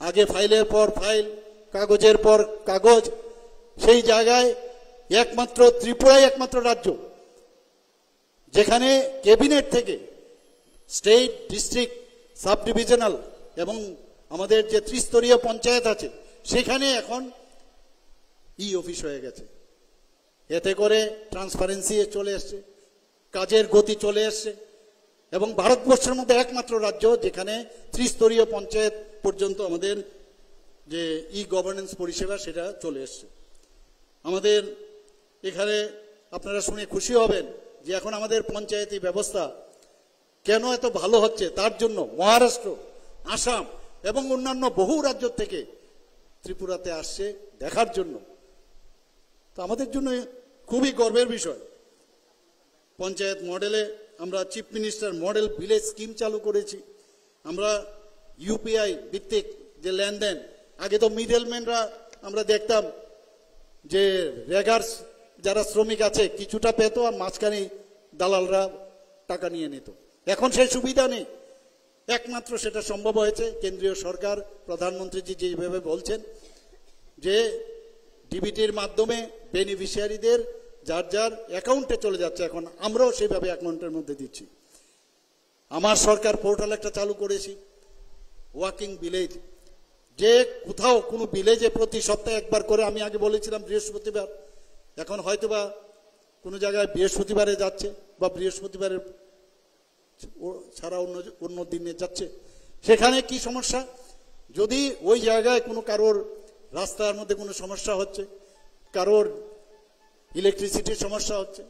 আগে ফাইলের পর ফাইল, কাগজের পর কাগজ, সেই জায়গায় একমাত্র ত্রিপুরাই একমাত্র রাজ্য যেখানে ক্যাবিনেট থেকে স্টেট, ডিস্ট্রিক্ট, সাব ডিভিশনাল এবং আমাদের যে ত্রিস্তরীয় পঞ্চায়েত আছে সেখানে এখন ই অফিস হয়ে গেছে। এতে করে ট্রান্সপারেন্সি চলে এসছে, কাজের গতি চলে এসছে, এবং ভারতবর্ষের মধ্যে একমাত্র রাজ্য যেখানে ত্রিস্তরীয় পঞ্চায়েত পর্যন্ত আমাদের যে ই গভর্নেন্স পরিষেবা সেটা চলে এসছে। আমাদের এখানে আপনারা শুনে খুশি হবেন যে এখন আমাদের পঞ্চায়েতি ব্যবস্থা কেন এত ভালো হচ্ছে তার জন্য মহারাষ্ট্র, আসাম এবং অন্যান্য বহু রাজ্য থেকে ত্রিপুরাতে আসছে দেখার জন্য। তো আমাদের জন্য খুবই গর্বের বিষয়। পঞ্চায়েত মডেলে আমরা chief minister model village scheme চালু করেছি। আমরা ইউপিআই ভিত্তিক যে লেনদেন, আগে তো মিডলম্যানরা আমরা দেখতাম যে রেগার্স যারা শ্রমিক আছে কিছুটা পেত আর মাঝখানে দালালরা টাকা নিয়ে নিত। এখন সেই সুবিধা নেই, একমাত্র সেটা সম্ভব হয়েছে কেন্দ্রীয় সরকার, প্রধানমন্ত্রীজি যেভাবে বলছেন যে ডিবিটির মাধ্যমে বেনিফিশিয়ারিদের যার যার অ্যাকাউন্টে চলে যাচ্ছে। এখন আমরাও সেইভাবে অ্যাকাউন্টের মধ্যে দিচ্ছি। আমার সরকার পোর্টাল একটা চালু করেছি, ওয়াকিং ভিলেজ, যে কোথাও কোনো ভিলেজে প্রতি সপ্তাহে একবার করে, আমি আগে বলেছিলাম বৃহস্পতিবার, এখন হয়তোবা কোনো জায়গায় বৃহস্পতিবারে যাচ্ছে বা বৃহস্পতিবারের ছাড়া অন্য দিনে যাচ্ছে। সেখানে কি সমস্যা, যদি ওই জায়গায় কোনো কারোর রাস্তার মধ্যে কোনো সমস্যা হচ্ছে, কারোর ইলেকট্রিসিটির সমস্যা হচ্ছে,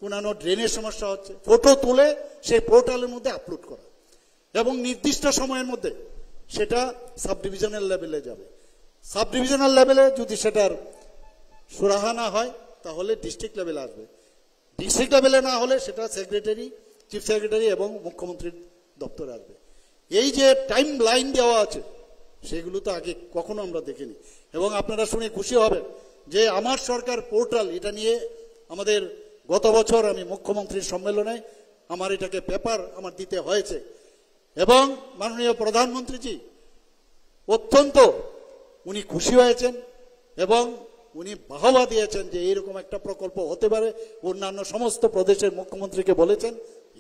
কোনো ড্রেনের সমস্যা হচ্ছে, ফটো তুলে সেই পোর্টালের মধ্যে আপলোড করা এবং নির্দিষ্ট সময়ের মধ্যে সেটা সাব ডিভিশনাল লেভেলে যাবে। সাব ডিভিশনাল লেভেলে যদি সেটার সুরাহা না হয় তাহলে ডিস্ট্রিক্ট লেভেলে আসবে, ডিস্ট্রিক্ট লেভেলে না হলে সেটা সেক্রেটারি, চিফ সেক্রেটারি এবং মুখ্যমন্ত্রীর দপ্তরে আসবে। এই যে টাইম লাইন দেওয়া আছে সেগুলো তো আগে কখনো আমরা দেখিনি। এবং আপনারা শুনে খুশি হবেন যে আমার সরকার পোর্টাল, এটা নিয়ে আমাদের গত বছর আমি মুখ্যমন্ত্রীর সম্মেলনে আমার এটাকে পেপার আমার দিতে হয়েছে এবং মাননীয় প্রধানমন্ত্রীজি অত্যন্ত উনি খুশি হয়েছেন এবং উনি বাহবা দিয়েছেন যে এইরকম একটা প্রকল্প হতে পারে। অন্যান্য সমস্ত প্রদেশের মুখ্যমন্ত্রীকে বলেছেন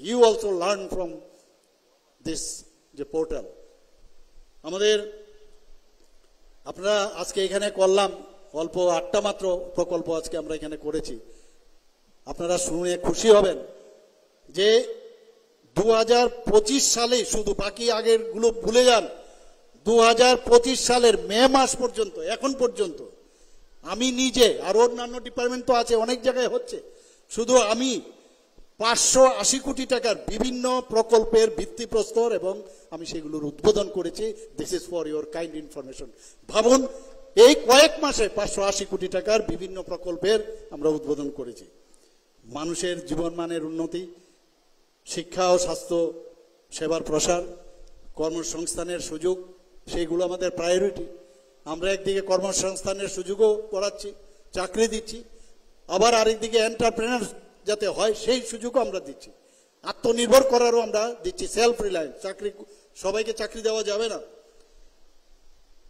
you also learn from this যে পোর্টাল। আমাদের আপনারা আজকে এখানে করলাম অল্প 8টা মাত্র প্রকল্প আজকে আমরা এখানে করেছি। আপনারা শুনে খুশি হবেন যে 2025 সালে, শুধু বাকি আগের গুলো ভুলে যান, 2025 সালের মে মাস পর্যন্ত, এখন পর্যন্ত আমি নিজে, আর অন্যান্য ডিপার্টমেন্ট তো আছে, অনেক জায়গায় হচ্ছে, শুধু আমি 580 কোটি টাকার বিভিন্ন প্রকল্পের ভিত্তিপ্রস্তর এবং আমি সেগুলোর উদ্বোধন করেছি। This is for your kind information. ভাবুন, এই কয়েক মাসে 580 কোটি টাকার বিভিন্ন প্রকল্পের আমরা উদ্বোধন করেছি। মানুষের জীবনমানের উন্নতি, শিক্ষা ও স্বাস্থ্য সেবার প্রসার, কর্মসংস্থানের সুযোগ, সেইগুলো আমাদের প্রায়োরিটি। আমরা একদিকে কর্মসংস্থানের সুযোগও করাচ্ছি, চাকরি দিচ্ছি, আবার আরেকদিকে এন্টারপ্রেনার যাতে হয় সেই সুযোগও আমরা দিচ্ছি, আত্মনির্ভর করারও আমরা দিচ্ছি, সেলফ রিলায়েন্স। চাকরি সবাইকে চাকরি দেওয়া যাবে না।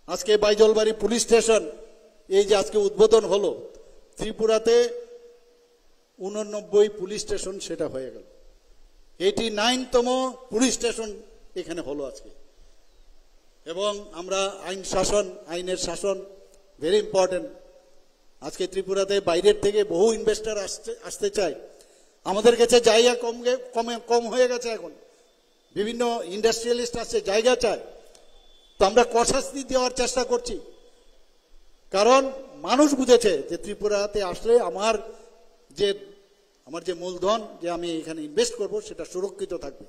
আজকে বাইজলবাড়ি পুলিশ স্টেশন এই যে আজকে উদ্বোধন হলো, ত্রিপুরাতে 89 পুলিশ স্টেশন সেটা হয়ে গেল, 89তম পুলিশ স্টেশন এখানে হলো আজকে। এবং আমরা আইন শাসন, আইনের শাসন ভেরি ইম্পর্টেন্ট। আজকে ত্রিপুরাতে বাইরের থেকে বহু ইনভেস্টর আসতে চায়, আমাদের কাছে জায়গা কম হয়ে গেছে। এখন বিভিন্ন ইন্ডাস্ট্রিয়ালিস্ট আসছে, জায়গা চায়, তো আমরা কর্মসংস্থান দেওয়ার চেষ্টা করছি। কারণ মানুষ বুঝেছে যে ত্রিপুরাতে আসলে আমার যে মূলধন যে আমি এখানে ইনভেস্ট করব সেটা সুরক্ষিত থাকবে।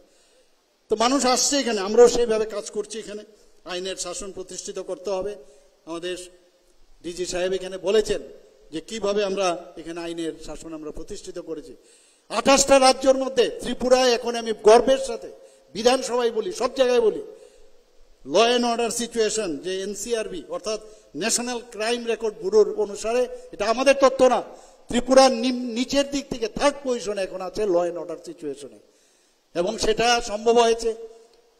তো মানুষ আসছে এখানে, আমরাও সেইভাবে কাজ করছি। এখানে আইনের শাসন প্রতিষ্ঠিত করতে হবে। আমাদের ডিজি সাহেব এখানে বলেছেন যে কিভাবে আমরা এখানে আইনের শাসন আমরা প্রতিষ্ঠিত করেছি। 28টা রাজ্যের মধ্যে ত্রিপুরায় এখন আমি গর্বের সাথে বিধানসভায় বলি, সব জায়গায় বলি, ল অ্যান্ড অর্ডার সিচুয়েশন যে এনসিআরবি অর্থাৎ ন্যাশনাল ক্রাইম রেকর্ড ব্যুরোর অনুসারে, এটা আমাদের তথ্য না, ত্রিপুরার নিচের দিক থেকে 3rd পজিশনে এখন আছে ল অ্যান্ড অর্ডার সিচুয়েশনে। এবং সেটা সম্ভব হয়েছে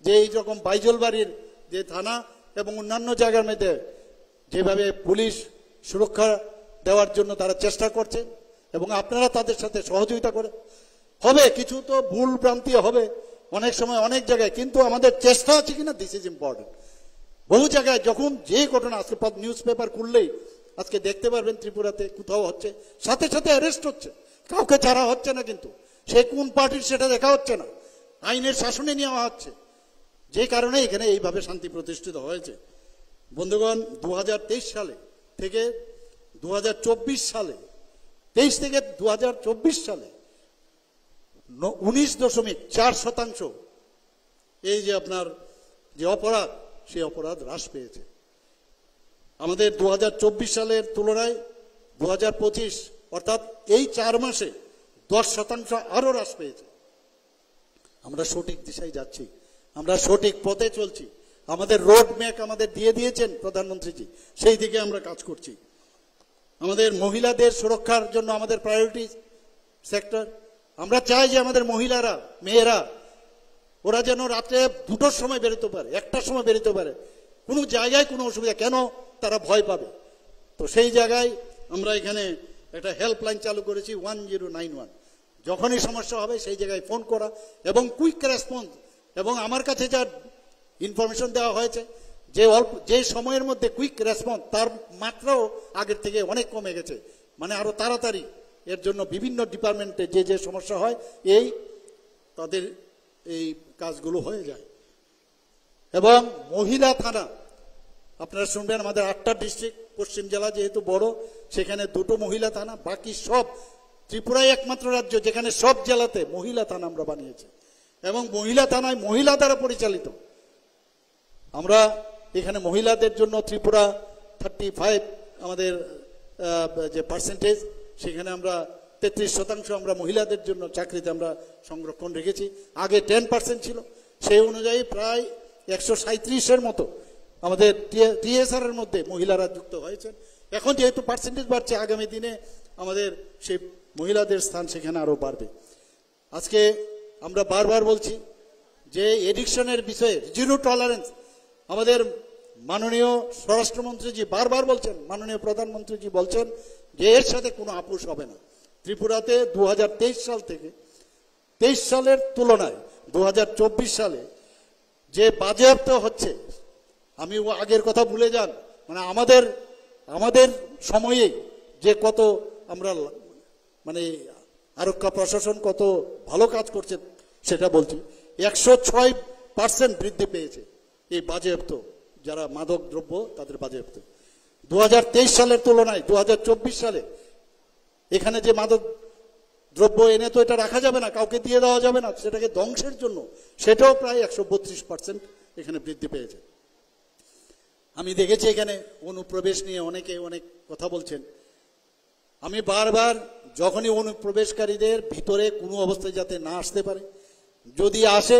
যে এই রকম বাইজলবাড়ির যে থানা এবং অন্যান্য জায়গার মধ্যে যেভাবে পুলিশ সুরক্ষা দেওয়ার জন্য তারা চেষ্টা করছে এবং আপনারা তাদের সাথে সহযোগিতা করে। হবে কিছু তো ভুল ভ্রান্তি হবে অনেক সময় অনেক জায়গায়, কিন্তু আমাদের চেষ্টা আছে কিনা, দিস ইজ ইম্পর্টেন্ট। বহু জায়গায় যখন যে ঘটনা, আজকে নিউজ পেপার খুললেই আজকে দেখতে পারবেন ত্রিপুরাতে কোথাও হচ্ছে, সাথে সাথে অ্যারেস্ট হচ্ছে, কাউকে ছাড়া হচ্ছে না, কিন্তু সে কোন পার্টির সেটা দেখা হচ্ছে না, আইনের শাসনে নেওয়া হচ্ছে, যে কারণে এখানে এইভাবে শান্তি প্রতিষ্ঠিত হয়েছে। বন্ধুগণ, 2023 সালে থেকে 2024 সালে, 23 থেকে 2024 সালে 19.4% এই যে আপনার যে অপরাধ, সেই অপরাধ হ্রাস পেয়েছে। আমাদের 2024 সালের তুলনায় 2025 অর্থাৎ এই 4 মাসে 10% আরো হ্রাস পেয়েছে। আমরা সঠিক দিশায় যাচ্ছি, আমরা সঠিক পথে চলছি। আমাদের রোড ম্যাপ আমাদের দিয়ে দিয়েছেন প্রধানমন্ত্রীজি, সেই দিকে আমরা কাজ করছি। আমাদের মহিলাদের সুরক্ষার জন্য আমাদের প্রায়োরিটি সেক্টর। আমরা চাই যে আমাদের মহিলারা, মেয়েরা, ওরা যেন রাত্রে 2টোর সময় বেরোতে পারে, 1টার সময় বেরোতে পারে, কোনো জায়গায় কোনো অসুবিধা, কেন তারা ভয় পাবে? তো সেই জায়গায় আমরা এখানে একটা হেল্পলাইন চালু করেছি 1091। যখনই সমস্যা হবে সেই জায়গায় ফোন করা এবং কুইক রেসপন্স। এবং আমার কাছে যা ইনফরমেশন দেওয়া হয়েছে যে সময়ের মধ্যে কুইক রেসপন্স, তার মাত্রাও আগের থেকে অনেক কমে গেছে। মানে আরো তাড়াতাড়ি এর জন্য বিভিন্ন ডিপার্টমেন্টে যে সমস্যা হয় তাদের এই কাজগুলো হয়ে যায়। এবং মহিলা থানা আপনারা শুনবেন, আমাদের 8টা ডিস্ট্রিক্ট, পশ্চিম জেলা যেহেতু বড়, সেখানে 2টো মহিলা থানা। বাকি সব, ত্রিপুরাই একমাত্র রাজ্য যেখানে সব জেলাতে মহিলা থানা আমরা বানিয়েছি এবং মহিলা থানায় মহিলা দ্বারা পরিচালিত। আমরা এখানে মহিলাদের জন্য ত্রিপুরা 35 আমাদের যে পার্সেন্টেজ, সেখানে আমরা 33% আমরা মহিলাদের জন্য চাকরিতে আমরা সংরক্ষণ রেখেছি। আগে 10% ছিল, সেই অনুযায়ী প্রায় 137-এর মতো আমাদের টিএসআর এর মধ্যে মহিলারা যুক্ত হয়েছেন। এখন যেহেতু পার্সেন্টেজ বাড়ছে, আগামী দিনে আমাদের সেই মহিলাদের স্থান সেখানে আরো বাড়বে। আজকে আমরা বারবার বলছি যে এডিকশনের বিষয়ে জিরো টলারেন্স। আমাদের মাননীয় স্বরাষ্ট্রমন্ত্রীজি বারবার বলছেন, মাননীয় প্রধানমন্ত্রীজি বলছেন যে এর সাথে কোনো আপোষ হবে না। ত্রিপুরাতে 2023 সাল থেকে 23 সালের তুলনায় 2024 সালে যে বাজেয়াপ্ত হচ্ছে, আমি আগের কথা ভুলে যান, মানে আমাদের সময়ে যে কত আমরা মানে আরক্ষা প্রশাসন কত ভালো কাজ করছে সেটা বলছি। 106% বৃদ্ধি পেয়েছে এই বাজেয়াপ্ত, যারা মাদক দ্রব্য তাদের বাজেয়াপ্ত। 2023 সালের তুলনায় 2024 সালে এখানে যে মাদক দ্রব্য এনে তো এটা রাখা যাবে না, কাউকে দিয়ে দেওয়া যাবে না, সেটাকে ধ্বংসের জন্য, সেটাও প্রায় 132% এখানে বৃদ্ধি পেয়েছে। আমি দেখেছি এখানে অনুপ্রবেশ নিয়ে অনেকে অনেক কথা বলছেন। আমি বারবার, যখনই অনুপ্রবেশকারীদের ভিতরে কোনো অবস্থায় যাতে না আসতে পারে, যদি আসে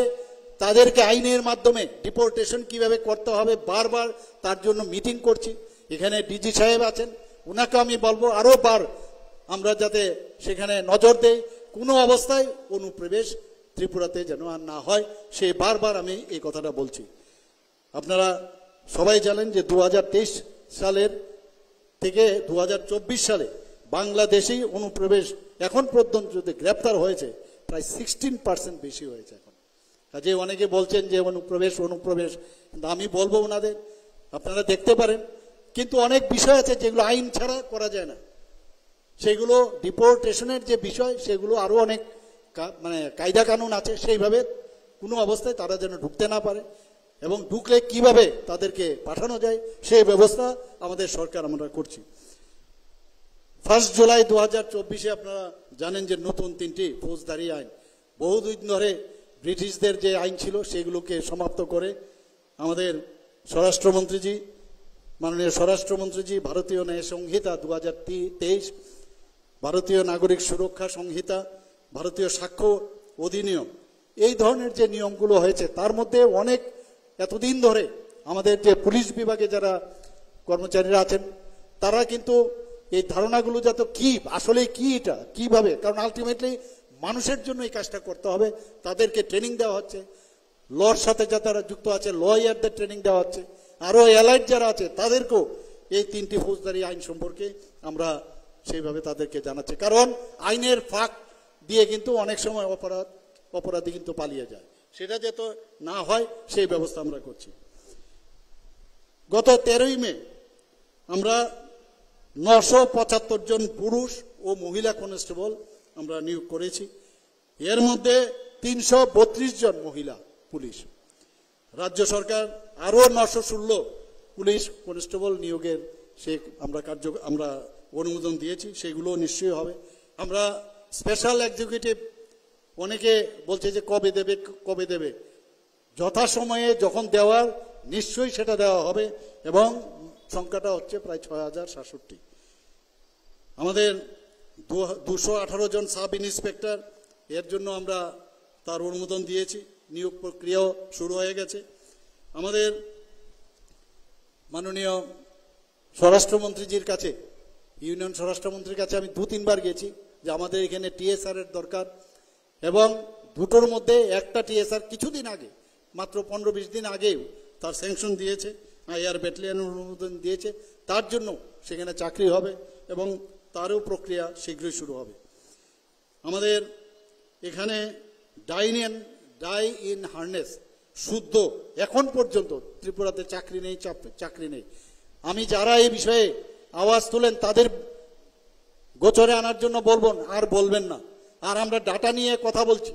তাদেরকে আইনের মাধ্যমে ডিপোর্টেশন কিভাবে করতে হবে বারবার তার জন্য মিটিং করছি। এখানে ডিজি সাহেব আছেন, ওনাকে আমি বলবো আরো বার আমরা যাতে সেখানে নজর দেই, কোনো অবস্থায় অনুপ্রবেশ ত্রিপুরাতে যেন আর না হয়, সেই বারবার আমি এই কথাটা বলছি। আপনারা সবাই জানেন যে 2023 সালের থেকে 2024 সালে বাংলাদেশি অনুপ্রবেশ এখন পর্যন্ত যদি গ্রেপ্তার হয়েছে প্রায় 16% বেশি হয়েছে। এখন কাজে অনেকে বলছেন যে অনুপ্রবেশ, কিন্তু আমি বলবো ওনাদের, আপনারা দেখতে পারেন, কিন্তু অনেক বিষয় আছে যেগুলো আইন ছাড়া করা যায় না। সেগুলো ডিপোর্টেশনের যে বিষয়, সেগুলো আরো অনেক মানে কায়দা কানুন আছে, সেইভাবে কোনো অবস্থায় তারা যেন ঢুকতে না পারে এবং ঢুকলে কিভাবে তাদেরকে পাঠানো যায় সেই ব্যবস্থা আমাদের সরকার আমরা করছি। 1 জুলাই 2024 আপনারা জানেন যে নতুন 3টি ফৌজদারি আইন, বহুদিন ধরে ব্রিটিশদের যে আইন ছিল সেগুলোকে সমাপ্ত করে আমাদের স্বরাষ্ট্রমন্ত্রীজি, মাননীয় স্বরাষ্ট্রমন্ত্রীজি ভারতীয় ন্যায় সংহিতা 2023, ভারতীয় নাগরিক সুরক্ষা সংহিতা, ভারতীয় সাক্ষ্য অধিনিয়ম, এই ধরনের যে নিয়মগুলো হয়েছে তার মধ্যে অনেক এতদিন ধরে আমাদের যে পুলিশ বিভাগে যারা কর্মচারীরা আছেন তারা কিন্তু এই ধারণাগুলো যাতে কি আসলে কি এটা কিভাবে, কারণ আলটিমেটলি মানুষের জন্য এই কাজটা করতে হবে, তাদেরকে ট্রেনিং দেওয়া হচ্ছে। লর সাথে যারা যুক্ত আছে লয়ারদের ট্রেনিং দেওয়া হচ্ছে, আরো এলাইট যারা আছে তাদেরকেও এই 3টি ফৌজদারি আইন সম্পর্কে আমরা সেইভাবে তাদেরকে জানাচ্ছি। কারণ আইনের ফাঁক দিয়ে কিন্তু অনেক সময় অপরাধী কিন্তু পালিয়ে যায়, সেটা যাতে না হয় সেই ব্যবস্থা আমরা করছি। গত 13ই মে আমরা 975 জন পুরুষ ও মহিলা কনস্টেবল আমরা নিয়োগ করেছি। এর মধ্যে 332 জন মহিলা পুলিশ। রাজ্য সরকার আরো 916 পুলিশ কনস্টেবল নিয়োগের আমরা অনুমোদন দিয়েছি, সেগুলো নিশ্চয়ই হবে। আমরা স্পেশাল এক্সিকিউটিভ, অনেকে বলছে যে কবে দেবে, যথাসময়ে যখন দেওয়ার নিশ্চয়ই সেটা দেওয়া হবে, এবং সংখ্যাটা হচ্ছে প্রায় 6067। আমাদের 218 জন সাব ইন্সপেক্টর, এর জন্য আমরা তার অনুমোদন দিয়েছি, নিয়োগ প্রক্রিয়াও শুরু হয়ে গেছে। আমাদের মাননীয় স্বরাষ্ট্রমন্ত্রীজির কাছে, ইউনিয়ন স্বরাষ্ট্রমন্ত্রীর কাছে আমি 2-3 বার গেছি যে আমাদের এখানে টিএসআর এর দরকার, এবং দুটোর মধ্যে একটা টিএসআর কিছুদিন আগে, মাত্র 15-20 দিন আগেও তার স্যাংশন দিয়েছে, আইআর ব্যাটালিয়নের অনুমোদন দিয়েছে, তার জন্য সেখানে চাকরি হবে এবং তারও প্রক্রিয়া শীঘ্রই শুরু হবে। আমাদের এখানে ডাই ইন হার্নেস শুদ্ধ এখন পর্যন্ত ত্রিপুরাতে চাকরি নেই। আমি যারা এই বিষয়ে আওয়াজ তোলেন তাদের গোচরে আনার জন্য বলবেন না। আর আমরা ডাটা নিয়ে কথা বলছি,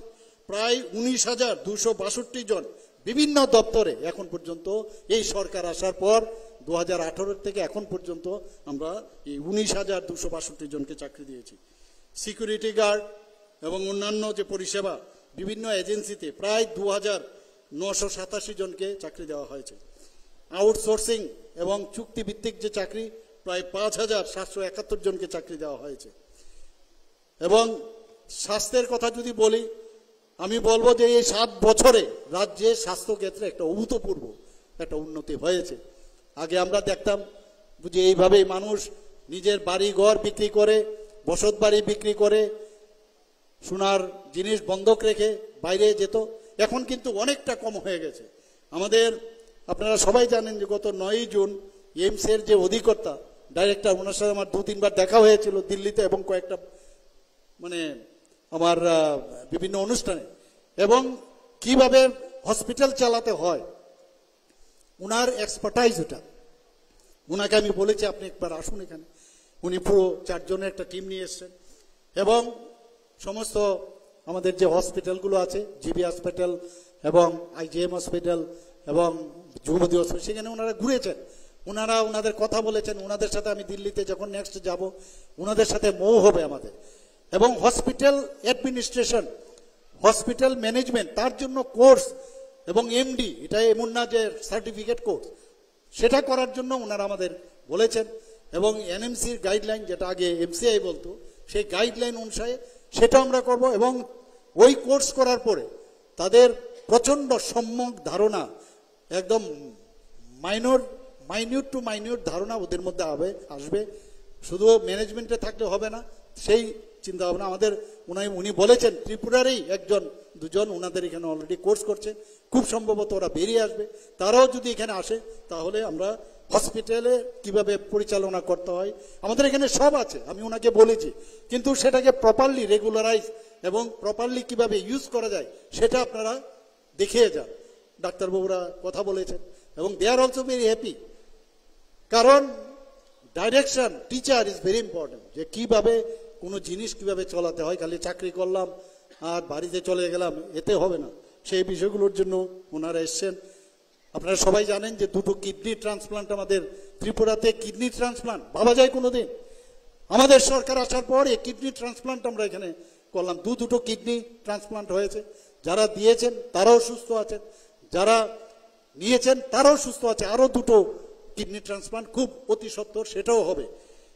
প্রায় 19,262 জন বিভিন্ন দপ্তরে এখন পর্যন্ত এই সরকার আসার পর 2018 থেকে এখন পর্যন্ত আমরা এই 19,262 জনকে চাকরি দিয়েছি। সিকিউরিটি গার্ড এবং অন্যান্য যে পরিষেবা বিভিন্ন এজেন্সিতে প্রায় 2,987 জনকে চাকরি দেওয়া হয়েছে। আউটসোর্সিং এবং চুক্তিভিত্তিক যে চাকরি প্রায় 5,771 জনকে চাকরি দেওয়া হয়েছে। এবং স্বাস্থ্যের কথা যদি বলি, আমি বলবো যে এই 7 বছরে রাজ্যে স্বাস্থ্য ক্ষেত্রে একটা অভূতপূর্ব একটা উন্নতি হয়েছে। আগে আমরা দেখতাম যে এইভাবেই মানুষ নিজের বাড়ি ঘর বিক্রি করে, বসত বাড়ি বিক্রি করে, সোনার জিনিস বন্ধক রেখে বাইরে যেত। এখন কিন্তু অনেকটা কম হয়ে গেছে। আমাদের আপনারা সবাই জানেন যে গত 9 জুন এইমসের যে অধিকর্তা ডাইরেক্টর, ওনার সাথে আমার 2-3 বার দেখা হয়েছিল দিল্লিতে এবং কয়েকটা আমার বিভিন্ন অনুষ্ঠানে, এবং কিভাবে হসপিটাল চালাতে হয় উনার এক্সপার্টাইজ ওটা। উনাকে আমি বলেছি আপনি একবার আসুন এখানে। উনি পুরো 4 জনের একটা টিম নিয়ে এসছেন, এবং সমস্ত আমাদের যে হসপিটালগুলো আছে, জিবি হসপিটাল এবং আইজিএম হসপিটাল এবং যুবতী হসপিটাল, সেখানে ওনারা ঘুরেছেন, ওনাদের কথা বলেছেন। ওনাদের সাথে আমি দিল্লিতে যখন নেক্সট যাব, ওনাদের সাথে মৌ হবে আমাদের। এবং হসপিটাল অ্যাডমিনিস্ট্রেশন, হসপিটাল ম্যানেজমেন্ট, তার জন্য কোর্স এবং এমডি, এটা এমন না যে সার্টিফিকেট কোর্স, সেটা করার জন্য ওনারা আমাদের বলেছেন। এবং এনএমসির গাইডলাইন, যেটা আগে এমসিআই বলতো, সেই গাইডলাইন অনুসারে সেটা আমরা করব। এবং ওই কোর্স করার পরে তাদের প্রচণ্ড সম্যক ধারণা, একদম মাইনিউট টু মাইনিউট ধারণা ওদের মধ্যে আসবে। শুধু ম্যানেজমেন্টে থাকলে হবে না, সেই চিন্তা ভাবনা আমাদের উনি বলেছেন। ত্রিপুরারই 1-2 ওনাদের এখানে অলরেডি কোর্স করছে, খুব সম্ভবত ওরা বেরিয়ে আসবে। তারাও যদি এখানে আসে তাহলে আমরা হসপিটালে কিভাবে পরিচালনা করতে হয় আমাদের এখানে সব আছে, আমি ওনাকে বলেছি। কিন্তু সেটাকে প্রপারলি রেগুলারাইজ এবং প্রপারলি কিভাবে ইউজ করা যায় সেটা আপনারা দেখিয়ে যান। ডাক্তারবাবুরা কথা বলেছেন এবং দে আর অলসো ভেরি হ্যাপি, কারণ direction teacher is very important. যে কিভাবে কোনো জিনিস কিভাবে চালাতে হয়, খালি চাকরি করলাম আর বাড়িতে চলে গেলাম এতে হবে না, সেই বিষয়গুলোর জন্য ওনারা এসছেন। আপনারা সবাই জানেন যে 2টো কিডনি ট্রান্সপ্লান্ট আমাদের ত্রিপুরাতে, কিডনি ট্রান্সপ্লান্ট ভাবা যায় কোনোদিন? আমাদের সরকার আসার পর এই কিডনি ট্রান্সপ্লান্ট আমরা এখানে করলাম। 2টো কিডনি ট্রান্সপ্লান্ট হয়েছে। যারা দিয়েছেন তারাও সুস্থ আছেন, যারা নিয়েছেন তারাও সুস্থ আছে। আরও 2টো কিডনি ট্রান্সপ্লান্ট খুব অতি সত্বর সেটাও হবে।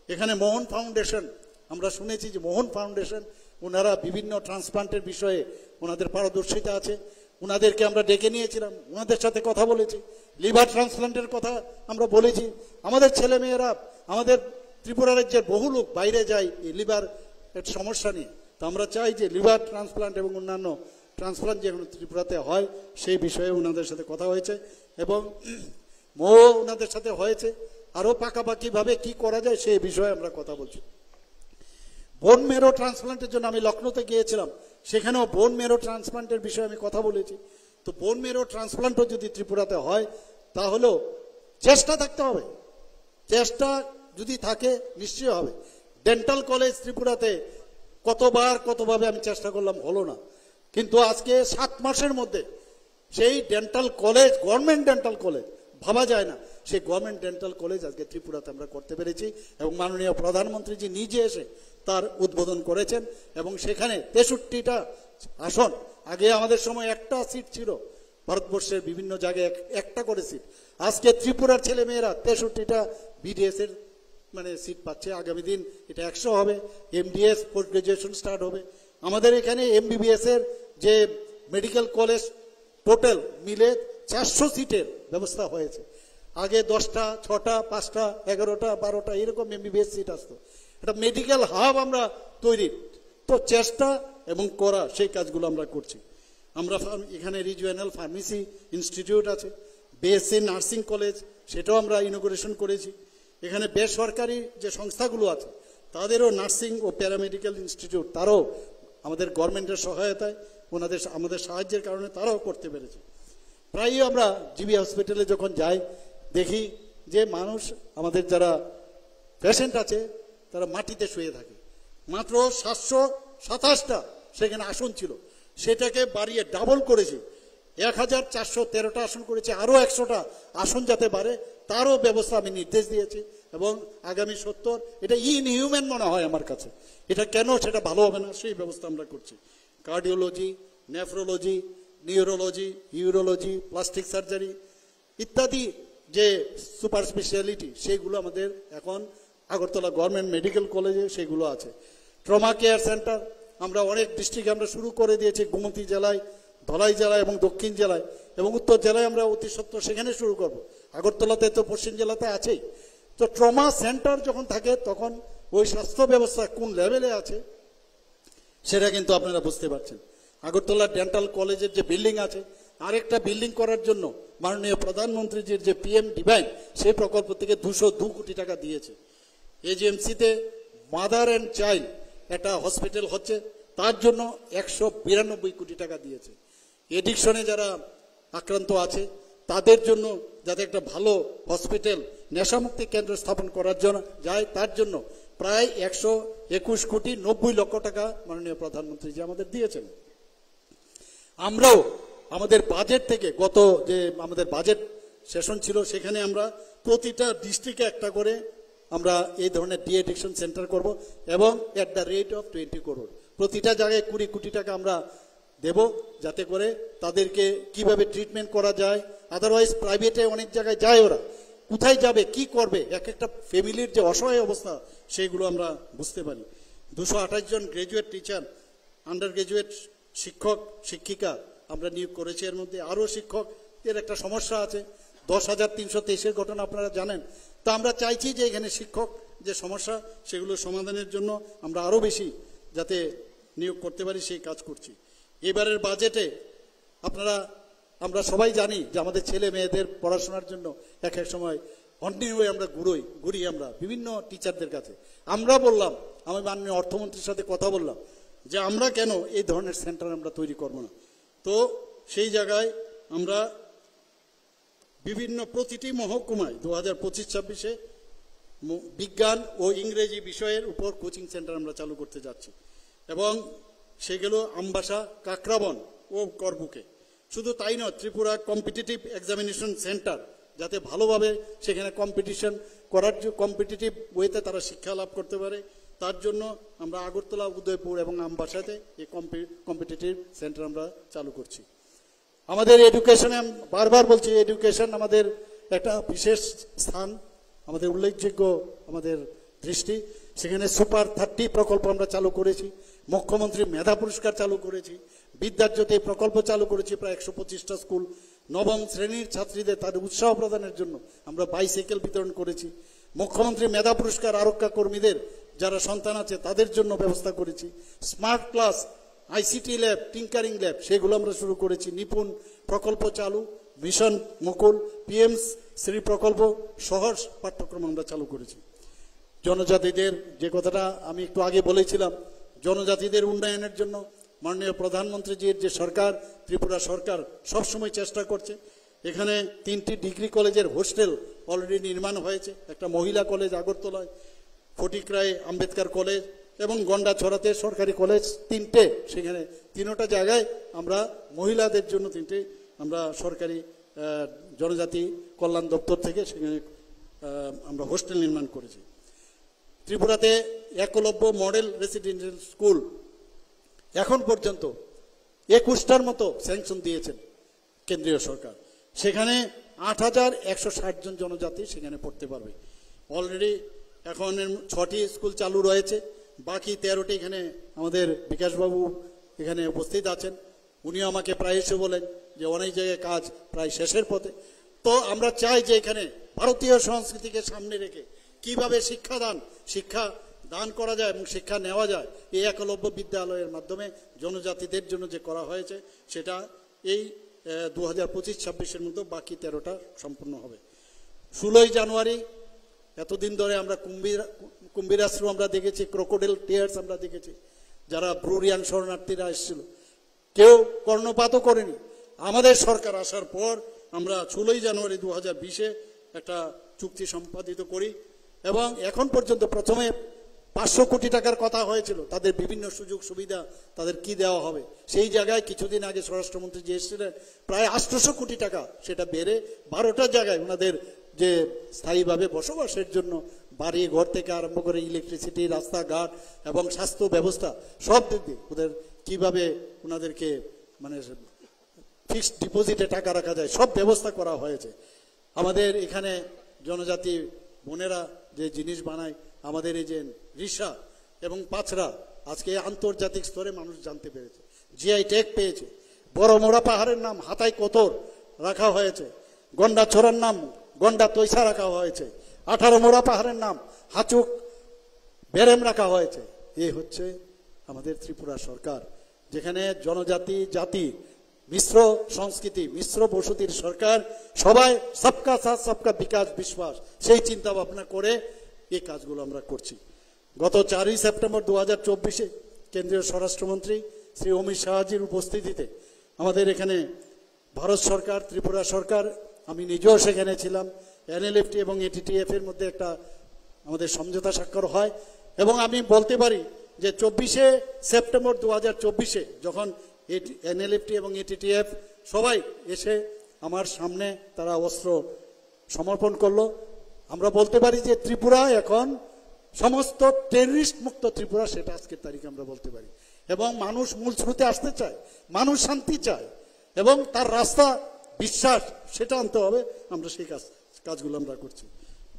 এখানে মোহন ফাউন্ডেশন, আমরা শুনেছি যে মোহন ফাউন্ডেশন ওনারা বিভিন্ন ট্রান্সপ্লান্টের বিষয়ে ওনাদের পারদর্শিতা আছে, ওনাদেরকে আমরা ডেকে নিয়েছিলাম, ওনাদের সাথে কথা বলেছি। লিভার ট্রান্সপ্লান্টের কথা আমরা বলেছি। আমাদের ছেলেমেয়েরা, আমাদের ত্রিপুরা রাজ্যের বহু লোক বাইরে যায় এই লিভার সমস্যা নিয়ে। তো আমরা চাই যে লিভার ট্রান্সপ্লান্ট এবং অন্যান্য ট্রান্সপ্লান্ট যেগুলো ত্রিপুরাতে হয় সেই বিষয়ে ওনাদের সাথে কথা হয়েছে, এবং ওনাদের সাথে হয়েছে। আরও পাকাপাকিভাবে কি করা যায় সেই বিষয়ে আমরা কথা বলছি। বোন মেরো ট্রান্সপ্লান্টের জন্য আমি লখনৌতে গিয়েছিলাম, সেখানেও বোন মেরো ট্রান্সপ্লান্টের বিষয়ে আমি কথা বলেছি। তো বোন মেরো ট্রান্সপ্লান্টও যদি ত্রিপুরাতে হয় তাহলেও চেষ্টা থাকতে হবে, চেষ্টা যদি থাকে নিশ্চয়ই হবে। ডেন্টাল কলেজ ত্রিপুরাতে কতভাবে আমি চেষ্টা করলাম, হলো না। কিন্তু আজকে 7 মাসের মধ্যে সেই dental college, government dental college, ভাবা যায় না, সেই গভর্নমেন্ট ডেন্টাল কলেজ আজকে ত্রিপুরাতে আমরা করতে পেরেছি। এবং মাননীয় প্রধানমন্ত্রীজি নিজে এসে তার উদ্বোধন করেছেন। এবং সেখানে 63টা আসন, আগে আমাদের সময় একটা সিট ছিল ভারতবর্ষের বিভিন্ন জায়গায় একটা করে সিট। আজকে ত্রিপুরার ছেলে মেয়েরা 63টা বিডিএস এর মানে সিট পাচ্ছে। আগামী দিন এটা 100 হবে। এমডিএস পোস্ট গ্রাজুয়েশন স্টার্ট হবে। আমাদের এখানে এমবিবিএস এর যে মেডিকেল কলেজ টোটাল মিলে 400 সিটের ব্যবস্থা হয়েছে। আগে 10টা, 6টা, 5টা, 11টা, 12টা এরকম এমবিবিএস সিট আসতো। একটা মেডিকেল হাব আমরা তৈরি তো চেষ্টা এবং করা সেই কাজগুলো আমরা করছি। আমরা এখানে রিজিওনাল ফার্মেসি ইনস্টিটিউট আছে, বিএসসি নার্সিং কলেজ সেটাও আমরা ইনোগ্রেশন করেছি। এখানে বেসরকারি যে সংস্থাগুলো আছে তাদেরও নার্সিং ও প্যারামেডিক্যাল ইনস্টিটিউট, তারাও আমাদের গভর্নমেন্টের সহায়তায় আমাদের সাহায্যের কারণে তারাও করতে পেরেছে। প্রায়ই আমরা জিবি হসপিটালে যখন যাই দেখি যে মানুষ আমাদের যারা পেশেন্ট আছে তারা মাটিতে শুয়ে থাকে। মাত্র 727টা সেখানে আসন ছিল, সেটাকে বাড়িয়ে ডাবল করেছি, 1413টা আসন করেছে। আরও 100টা আসন যাতে বাড়ে তারও ব্যবস্থা আমি নির্দেশ দিয়েছি। এবং আগামী 70 এটা ইনহিউম্যান মনে হয় আমার কাছে, এটা কেন সেটা ভালো হবে না সেই ব্যবস্থা আমরা করছি। Cardiology, nephrology, neurology, urology, plastic surgery ইত্যাদি যে সুপার স্পেশালিটি সেগুলো আমাদের এখন আগরতলা গভর্নমেন্ট মেডিকেল কলেজে সেগুলো আছে। ট্রমা কেয়ার সেন্টার আমরা অনেক ডিস্ট্রিক্টে আমরা শুরু করে দিয়েছি, গোমতী জেলায়, ধলাই জেলায় এবং দক্ষিণ জেলায় এবং উত্তর জেলায় আমরা অতি সত্বর সেখানে শুরু করব। আগরতলাতে তো পশ্চিম জেলাতে আছেই। তো ট্রমা সেন্টার যখন থাকে তখন ওই স্বাস্থ্য ব্যবস্থা কোন লেভেলে আছে সেটা কিন্তু আপনারা বুঝতে পারছেন। আগরতলা ডেন্টাল কলেজের যে বিল্ডিং আছে, আরেকটা বিল্ডিং করার জন্য মাননীয় প্রধানমন্ত্রীজির যে পিএম ডিভাইন সেই প্রকল্প থেকে 202 কোটি টাকা দিয়েছে। এজিএমসিতে মাদার অ্যান্ড চাইল্ড একটা হসপিটাল হচ্ছে, তার জন্য 192 কোটি টাকা দিয়েছে। এডিকশনে যারা আক্রান্ত আছে তাদের জন্য যাতে একটা ভালো হসপিটাল নেশামুক্তি কেন্দ্র স্থাপন করার জন্য যায় তার জন্য প্রায় 121 কোটি 90 লক্ষ টাকা মাননীয় প্রধানমন্ত্রী যে আমাদের দিয়েছেন। আমরাও আমাদের বাজেট থেকে গত যে আমাদের বাজেট সেশন ছিল সেখানে আমরা প্রতিটা ডিস্ট্রিক্টে একটা করে আমরা এই ধরনের ডি এডিকশন সেন্টার করব এবং at the rate of 20 crore প্রতিটা জায়গায় 20 কোটি টাকা আমরা দেব, যাতে করে তাদেরকে কিভাবে ট্রিটমেন্ট করা যায়। আদারওয়াইজ প্রাইভেটে অনেক জায়গায় যায়, ওরা কোথায় যাবে কি করবে, এক একটা ফ্যামিলির যে অসহায় অবস্থা সেইগুলো আমরা বুঝতে পারি। 228 জন গ্রাজুয়েট টিচার, আন্ডার গ্রাজুয়েট শিক্ষক শিক্ষিকা আমরা নিয়োগ করেছি। এর মধ্যে আরও শিক্ষকের একটা সমস্যা আছে, 10,323-এর ঘটনা আপনারা জানেন। তা আমরা চাইছি যে এখানে শিক্ষক যে সমস্যা সেগুলো সমাধানের জন্য আমরা আরও বেশি যাতে নিয়োগ করতে পারি সেই কাজ করছি। এবারের বাজেটে আমরা সবাই জানি যে আমাদের ছেলে মেয়েদের পড়াশোনার জন্য এক এক সময় অন্যায় হয়ে আমরা ঘুরি আমরা বিভিন্ন টিচারদের কাছে। আমরা বললাম, আমি মাননীয় অর্থমন্ত্রীর সাথে কথা বললাম যে আমরা কেন এই ধরনের সেন্টার আমরা তৈরি করব না। তো সেই জায়গায় আমরা বিভিন্ন প্রতিটি মহকুমায় 2025-26-এ বিজ্ঞান ও ইংরেজি বিষয়ের উপর কোচিং সেন্টার আমরা চালু করতে যাচ্ছি এবং সেগুলো আমবাসা, কাকরাবন ও করবুকে। শুধু তাই নয়, ত্রিপুরা কম্পিটিটিভ এক্সামিনেশন সেন্টার যাতে ভালোভাবে সেখানে কম্পিটিটিভ ওয়েতে তারা শিক্ষা লাভ করতে পারে, তার জন্য আমরা আগরতলা, উদয়পুর এবং আমবাসাতে এই কম্পিটিটিভ সেন্টার আমরা চালু করছি। আমাদের এডুকেশনে বারবার বলছি, এডুকেশন আমাদের একটা বিশেষ স্থান, আমাদের উল্লেখযোগ্য আমাদের দৃষ্টি। সেখানে সুপার 30 প্রকল্প আমরা চালু করেছি, মুখ্যমন্ত্রী মেধা পুরস্কার চালু করেছি, বিদ্যাজ্যোতি প্রকল্প চালু করেছি, প্রায় 125টা স্কুল। নবম শ্রেণীর ছাত্রীদের তাদের উৎসাহ প্রদানের জন্য আমরা বাইসাইকেল বিতরণ করেছি। মুখ্যমন্ত্রী মেধা পুরস্কার আরক্ষা কর্মীদের যারা সন্তান আছে তাদের জন্য ব্যবস্থা করেছি। Smart class, ICT lab, tinkering lab সেগুলো আমরা শুরু করেছি। নিপুণ প্রকল্প চালু, মিশন মুকুল, পিএম শ্রী প্রকল্প, সহজ পাঠ্যক্রম আমরা চালু করেছি। জনজাতিদের যে কথাটা আমি একটু আগে বলেছিলাম, জনজাতিদের উন্নয়নের জন্য মাননীয় প্রধানমন্ত্রীজির যে সরকার, ত্রিপুরা সরকার সবসময় চেষ্টা করছে। এখানে 3টি ডিগ্রি কলেজের হোস্টেল অলরেডি নির্মাণ হয়েছে, একটা মহিলা কলেজ আগরতলায়, ফটিকরায় আম্বেদকর কলেজ এবং গন্ডাছড়াতে সরকারি কলেজ 3টে। সেখানে 3টা জায়গায় আমরা মহিলাদের জন্য 3টে আমরা সরকারি জনজাতি কল্যাণ দপ্তর থেকে সেখানে আমরা হোস্টেল নির্মাণ করেছি। ত্রিপুরাতে একলব্য মডেল রেসিডেন্সিয়াল স্কুল এখন পর্যন্ত 21টার মতো স্যাংশন দিয়েছেন। কেন্দ্রীয় সরকার, সেখানে 8,160 জন জনজাতি সেখানে পড়তে পারবে। অলরেডি এখন 6টি স্কুল চালু রয়েছে, বাকি 13টি এখানে আমাদের বিকাশবাবু এখানে উপস্থিত আছেন, উনিও আমাকে প্রায় এসে বলেন যে অনেক জায়গায় কাজ প্রায় শেষের পথে। তো আমরা চাই যে এখানে ভারতীয় সংস্কৃতিকে সামনে রেখে কিভাবে শিক্ষা দান করা যায় এবং শিক্ষা নেওয়া যায়, এই একলব্য বিদ্যালয়ের মাধ্যমে জনজাতিদের জন্য যে করা হয়েছে সেটা এই 2025-26-এর মধ্যে বাকি 13টা সম্পূর্ণ হবে। 16ই জানুয়ারি এতদিন ধরে আমরা কুম্ভীরাশ্রু আমরা দেখেছি, ক্রোকোডাইল টিয়ার্স আমরা দেখেছি, যারা ব্রুরিয়াং শরণার্থীরা এসেছিল, কেউ কর্ণপাতও করেনি। আমাদের সরকার আসার পর আমরা 16ই জানুয়ারি 2020-এ একটা চুক্তি সম্পাদিত করি এবং এখন পর্যন্ত প্রথমে 500 কোটি টাকার কথা হয়েছিল, তাদের বিভিন্ন সুযোগ সুবিধা তাদের কি দেওয়া হবে, সেই জায়গায় কিছুদিন আগে স্বরাষ্ট্রমন্ত্রী যে এসেছিলেন প্রায় 800 কোটি টাকা সেটা বেড়ে 12টা জায়গায় ওনাদের যে স্থায়ীভাবে বসবাসের জন্য বাড়ি ঘর থেকে আরম্ভ করে ইলেকট্রিসিটি, রাস্তাঘাট এবং স্বাস্থ্য ব্যবস্থা সব দিক দিয়ে ওদের কিভাবে ওনাদেরকে মানে ফিক্সড ডিপোজিটে টাকা রাখা যায় সব ব্যবস্থা করা হয়েছে। আমাদের এখানে জনজাতি বোনেরা যে জিনিস বানায়, আমাদের এই যে রিসা এবং পাছড়া আজকে আন্তর্জাতিক স্তরে মানুষ জানতে পেরেছে, জিআই ট্যাগ পেয়েছে। বড় মোড়া পাহাড়ের নাম হাতাই কোতর রাখা হয়েছে, গন্ডা ছড়ার নাম গন্ডা তৈসা রাখা হয়েছে, 18 মোড়া পাহাড়ের নাম হাচুক বেরেম রাখা হয়েছে। এই হচ্ছে আমাদের ত্রিপুরা সরকার, যেখানে জনজাতি জাতি মিশ্র সংস্কৃতি মিশ্র বসতির সরকার, সবাই সবকা সাথ সবকা বিকাশ বিশ্বাস সেই চিন্তা ভাবনা করে এই কাজগুলো আমরা করছি। গত 4ই সেপ্টেম্বর 2024-এ কেন্দ্রীয় স্বরাষ্ট্রমন্ত্রী শ্রী অমিত শাহজির উপস্থিতিতে আমাদের এখানে ভারত সরকার, ত্রিপুরা সরকার, আমি নিজেও সেখানে ছিলাম, NLFT এবং ATTF এর মধ্যে একটা আমাদের সমঝোতা স্বাক্ষর হয় এবং আমি বলতে পারি যে 24শে সেপ্টেম্বর 2024-এ যখন NLFT এবং ATTF সবাই এসে আমার সামনে তারা অস্ত্র সমর্পণ করলো, আমরা বলতে পারি যে ত্রিপুরা এখন সমস্ত টেররিস্ট মুক্ত ত্রিপুরা, সেটা আজকের তারিখে আমরা বলতে পারি। এবং মানুষ মূল স্রোতে আসতে চায়, মানুষ শান্তি চায় এবং তার রাস্তা বিশ্বাস সেটা আনতে হবে। আমরা সেই কাজগুলো আমরা করছি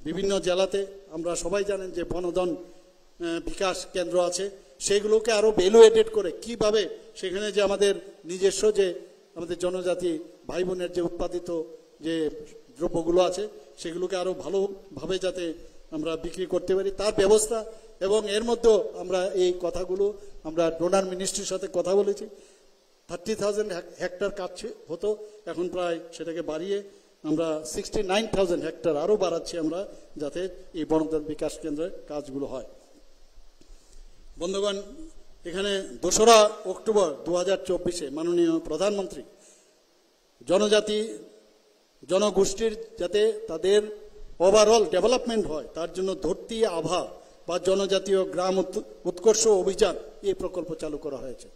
বিভিন্ন জেলাতে। আমরা সবাই জানেন যে বনধন বিকাশ কেন্দ্র আছে, সেগুলোকে আরো ভ্যালু এডেড করে কিভাবে সেখানে যে আমাদের নিজস্ব যে আমাদের জনজাতি ভাই বোনের যে উৎপাদিত যে দ্রব্যগুলো আছে সেগুলোকে আরো ভালোভাবে যাতে আমরা বিক্রি করতে পারি তার ব্যবস্থা। এবং এর মধ্যেও আমরা এই কথাগুলো আমরা ডোনার মিনিস্ট্রির সাথে কথা বলেছি। 30,000 হেক্টর কাজ হতো, এখন প্রায় সেটাকে বাড়িয়ে আমরা 69,000 হেক্টর আরো বাড়াচ্ছি আমরা, যাতে এই বনধন বিকাশ কেন্দ্রের কাজগুলো হয়। বন্ধুগণ, এখানে 2রা অক্টোবর 2024-এ মাননীয় প্রধানমন্ত্রী জনজাতি জনগোষ্ঠীর যাতে তাদের ওভারঅল ডেভেলপমেন্ট হয় তার জন্য ধরতি আভা বা জনজাতীয় গ্রাম উৎকর্ষ অভিযান এই প্রকল্প চালু করা হয়েছে।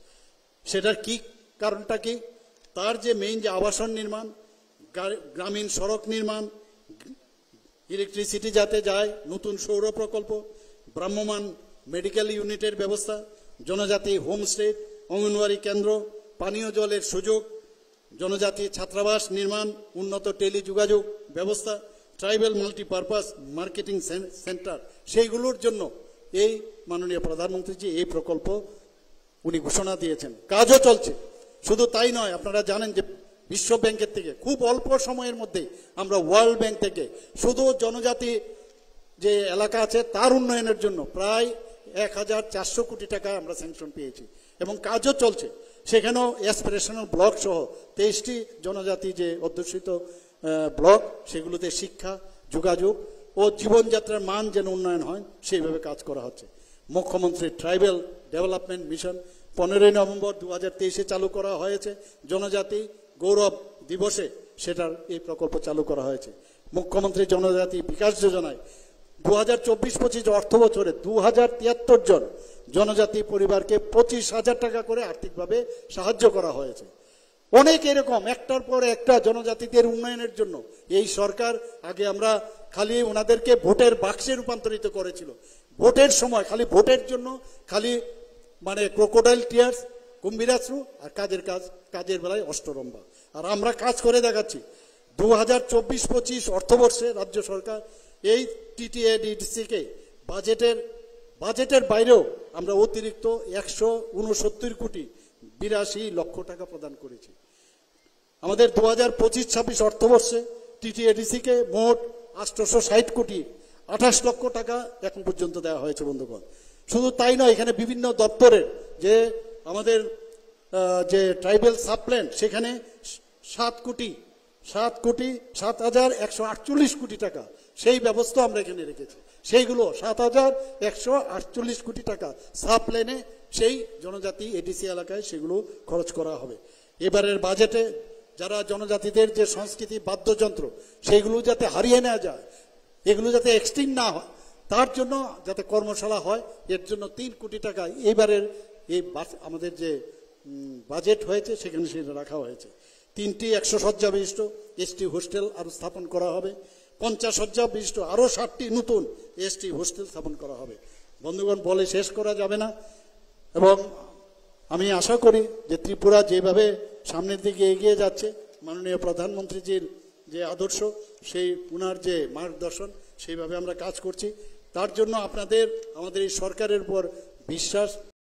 সেটার কি কারণটা কি? তার যে মেইন যে আবাসন নির্মাণ, গ্রামীণ সড়ক নির্মাণ, ইলেকট্রিসিটি যাতে যায়, নতুন সৌর প্রকল্প, ভ্রাম্যমান মেডিকেল ইউনিটের ব্যবস্থা, জনজাতি হোমস্টে, অঙ্গনওয়াড়ি কেন্দ্র, পানীয় জলের সুযোগ, জনজাতি ছাত্রাবাস নির্মাণ, উন্নত টেলিযোগাযোগ ব্যবস্থা, ট্রাইবাল মাল্টিপারপাস মার্কেটিং সেন্টার, সেইগুলোর জন্য এই মাননীয় প্রধানমন্ত্রীজি এই প্রকল্প উনি ঘোষণা দিয়েছেন। কাজও চলছে। শুধু তাই নয়, আপনারা জানেন যে বিশ্ব ব্যাংকের থেকে খুব অল্প সময়ের মধ্যে আমরা ওয়ার্ল্ড ব্যাংক থেকে শুধু জনজাতি যে এলাকা আছে তার উন্নয়নের জন্য প্রায় 1,400 কোটি টাকা আমরা স্যাংশন পেয়েছি এবং কাজও চলছে। সেখানেও অ্যাসপিরেশনাল ব্লক সহ 23টি জনজাতি যে অধ্যুষিত ব্লক, সেগুলোতে শিক্ষা, যোগাযোগ ও জীবনযাত্রার মান যেন উন্নয়ন হয় সেইভাবে কাজ করা হচ্ছে। মুখ্যমন্ত্রী ট্রাইবাল ডেভেলপমেন্ট মিশন 15ই নভেম্বর 2023-এ চালু করা হয়েছে। জনজাতি গৌরব দিবসে সেটার এই প্রকল্প চালু করা হয়েছে। মুখ্যমন্ত্রী জনজাতি বিকাশ যোজনায় 2024-25 অর্থ বছরে 2073 জন জনজাতি পরিবারকে 25,000 টাকা করে আর্থিকভাবে সাহায্য করা হয়েছে। অনেক এরকম একটার পর একটা জনজাতিদের উন্নয়নের জন্য এই সরকার, আগে আমরা খালি ওনাদেরকে ভোটের বাক্সে রূপান্তরিত করেছিল। ভোটের সময় খালি ভোটের জন্য খালি মানে ক্রোকোডাইল টিয়ার্স, কুম্ভীরাশ্রু আর কাজের বেলায় অষ্টরম্ভা। আর আমরা কাজ করে দেখাচ্ছি। 2024-25 অর্থবর্ষে রাজ্য সরকার এই টিটিএডিসিকে বাজেটের বাইরেও আমরা অতিরিক্ত 169 কোটি 82 লক্ষ টাকা প্রদান করেছি। আমাদের 2025-26 অর্থবর্ষে টিটিএডিসিকে মোট 860 কোটি 28 লক্ষ টাকা এখন পর্যন্ত দেওয়া হয়েছে বন্ধুগণ। শুধু তাই নয়, এখানে বিভিন্ন দপ্তরের যে আমাদের যে ট্রাইবেল সাবপ্ল্যান, সেখানে 7,148 কোটি টাকা সেই ব্যবস্থা আমরা এখানে রেখেছি। সেইগুলো 7,148 কোটি টাকা সাবপ্ল্যানে সেই জনজাতি এডিসি এলাকায় সেগুলো খরচ করা হবে। এবারের বাজেটে যারা জনজাতিদের যে সংস্কৃতি বাদ্যযন্ত্র সেইগুলো যাতে হারিয়ে নেওয়া যায়, এগুলো যাতে এক্সটিং না হয়, তার জন্য যাতে কর্মশালা হয়, এর জন্য 3 কোটি টাকা এইবারের এই আমাদের যে বাজেট হয়েছে সেখানে সেটা রাখা হয়েছে। 3টি 100 শয্যা বিশিষ্ট এসটি হোস্টেল আরো স্থাপন করা হবে। 50 শয্যা বিশিষ্ট আরো 60টি নতুন এসটি হোস্টেল স্থাপন করা হবে। বন্ধুগণ, বলে শেষ করা যাবে না। এবং আমি আশা করি যে ত্রিপুরা যেভাবে সামনের দিকে এগিয়ে যাচ্ছে, মাননীয় প্রধানমন্ত্রীজির যে আদর্শ, সেই উনার যে মার্গদর্শন, সেইভাবে আমরা কাজ করছি। তার জন্য আপনাদের আমাদের এই সরকারের উপর বিশ্বাস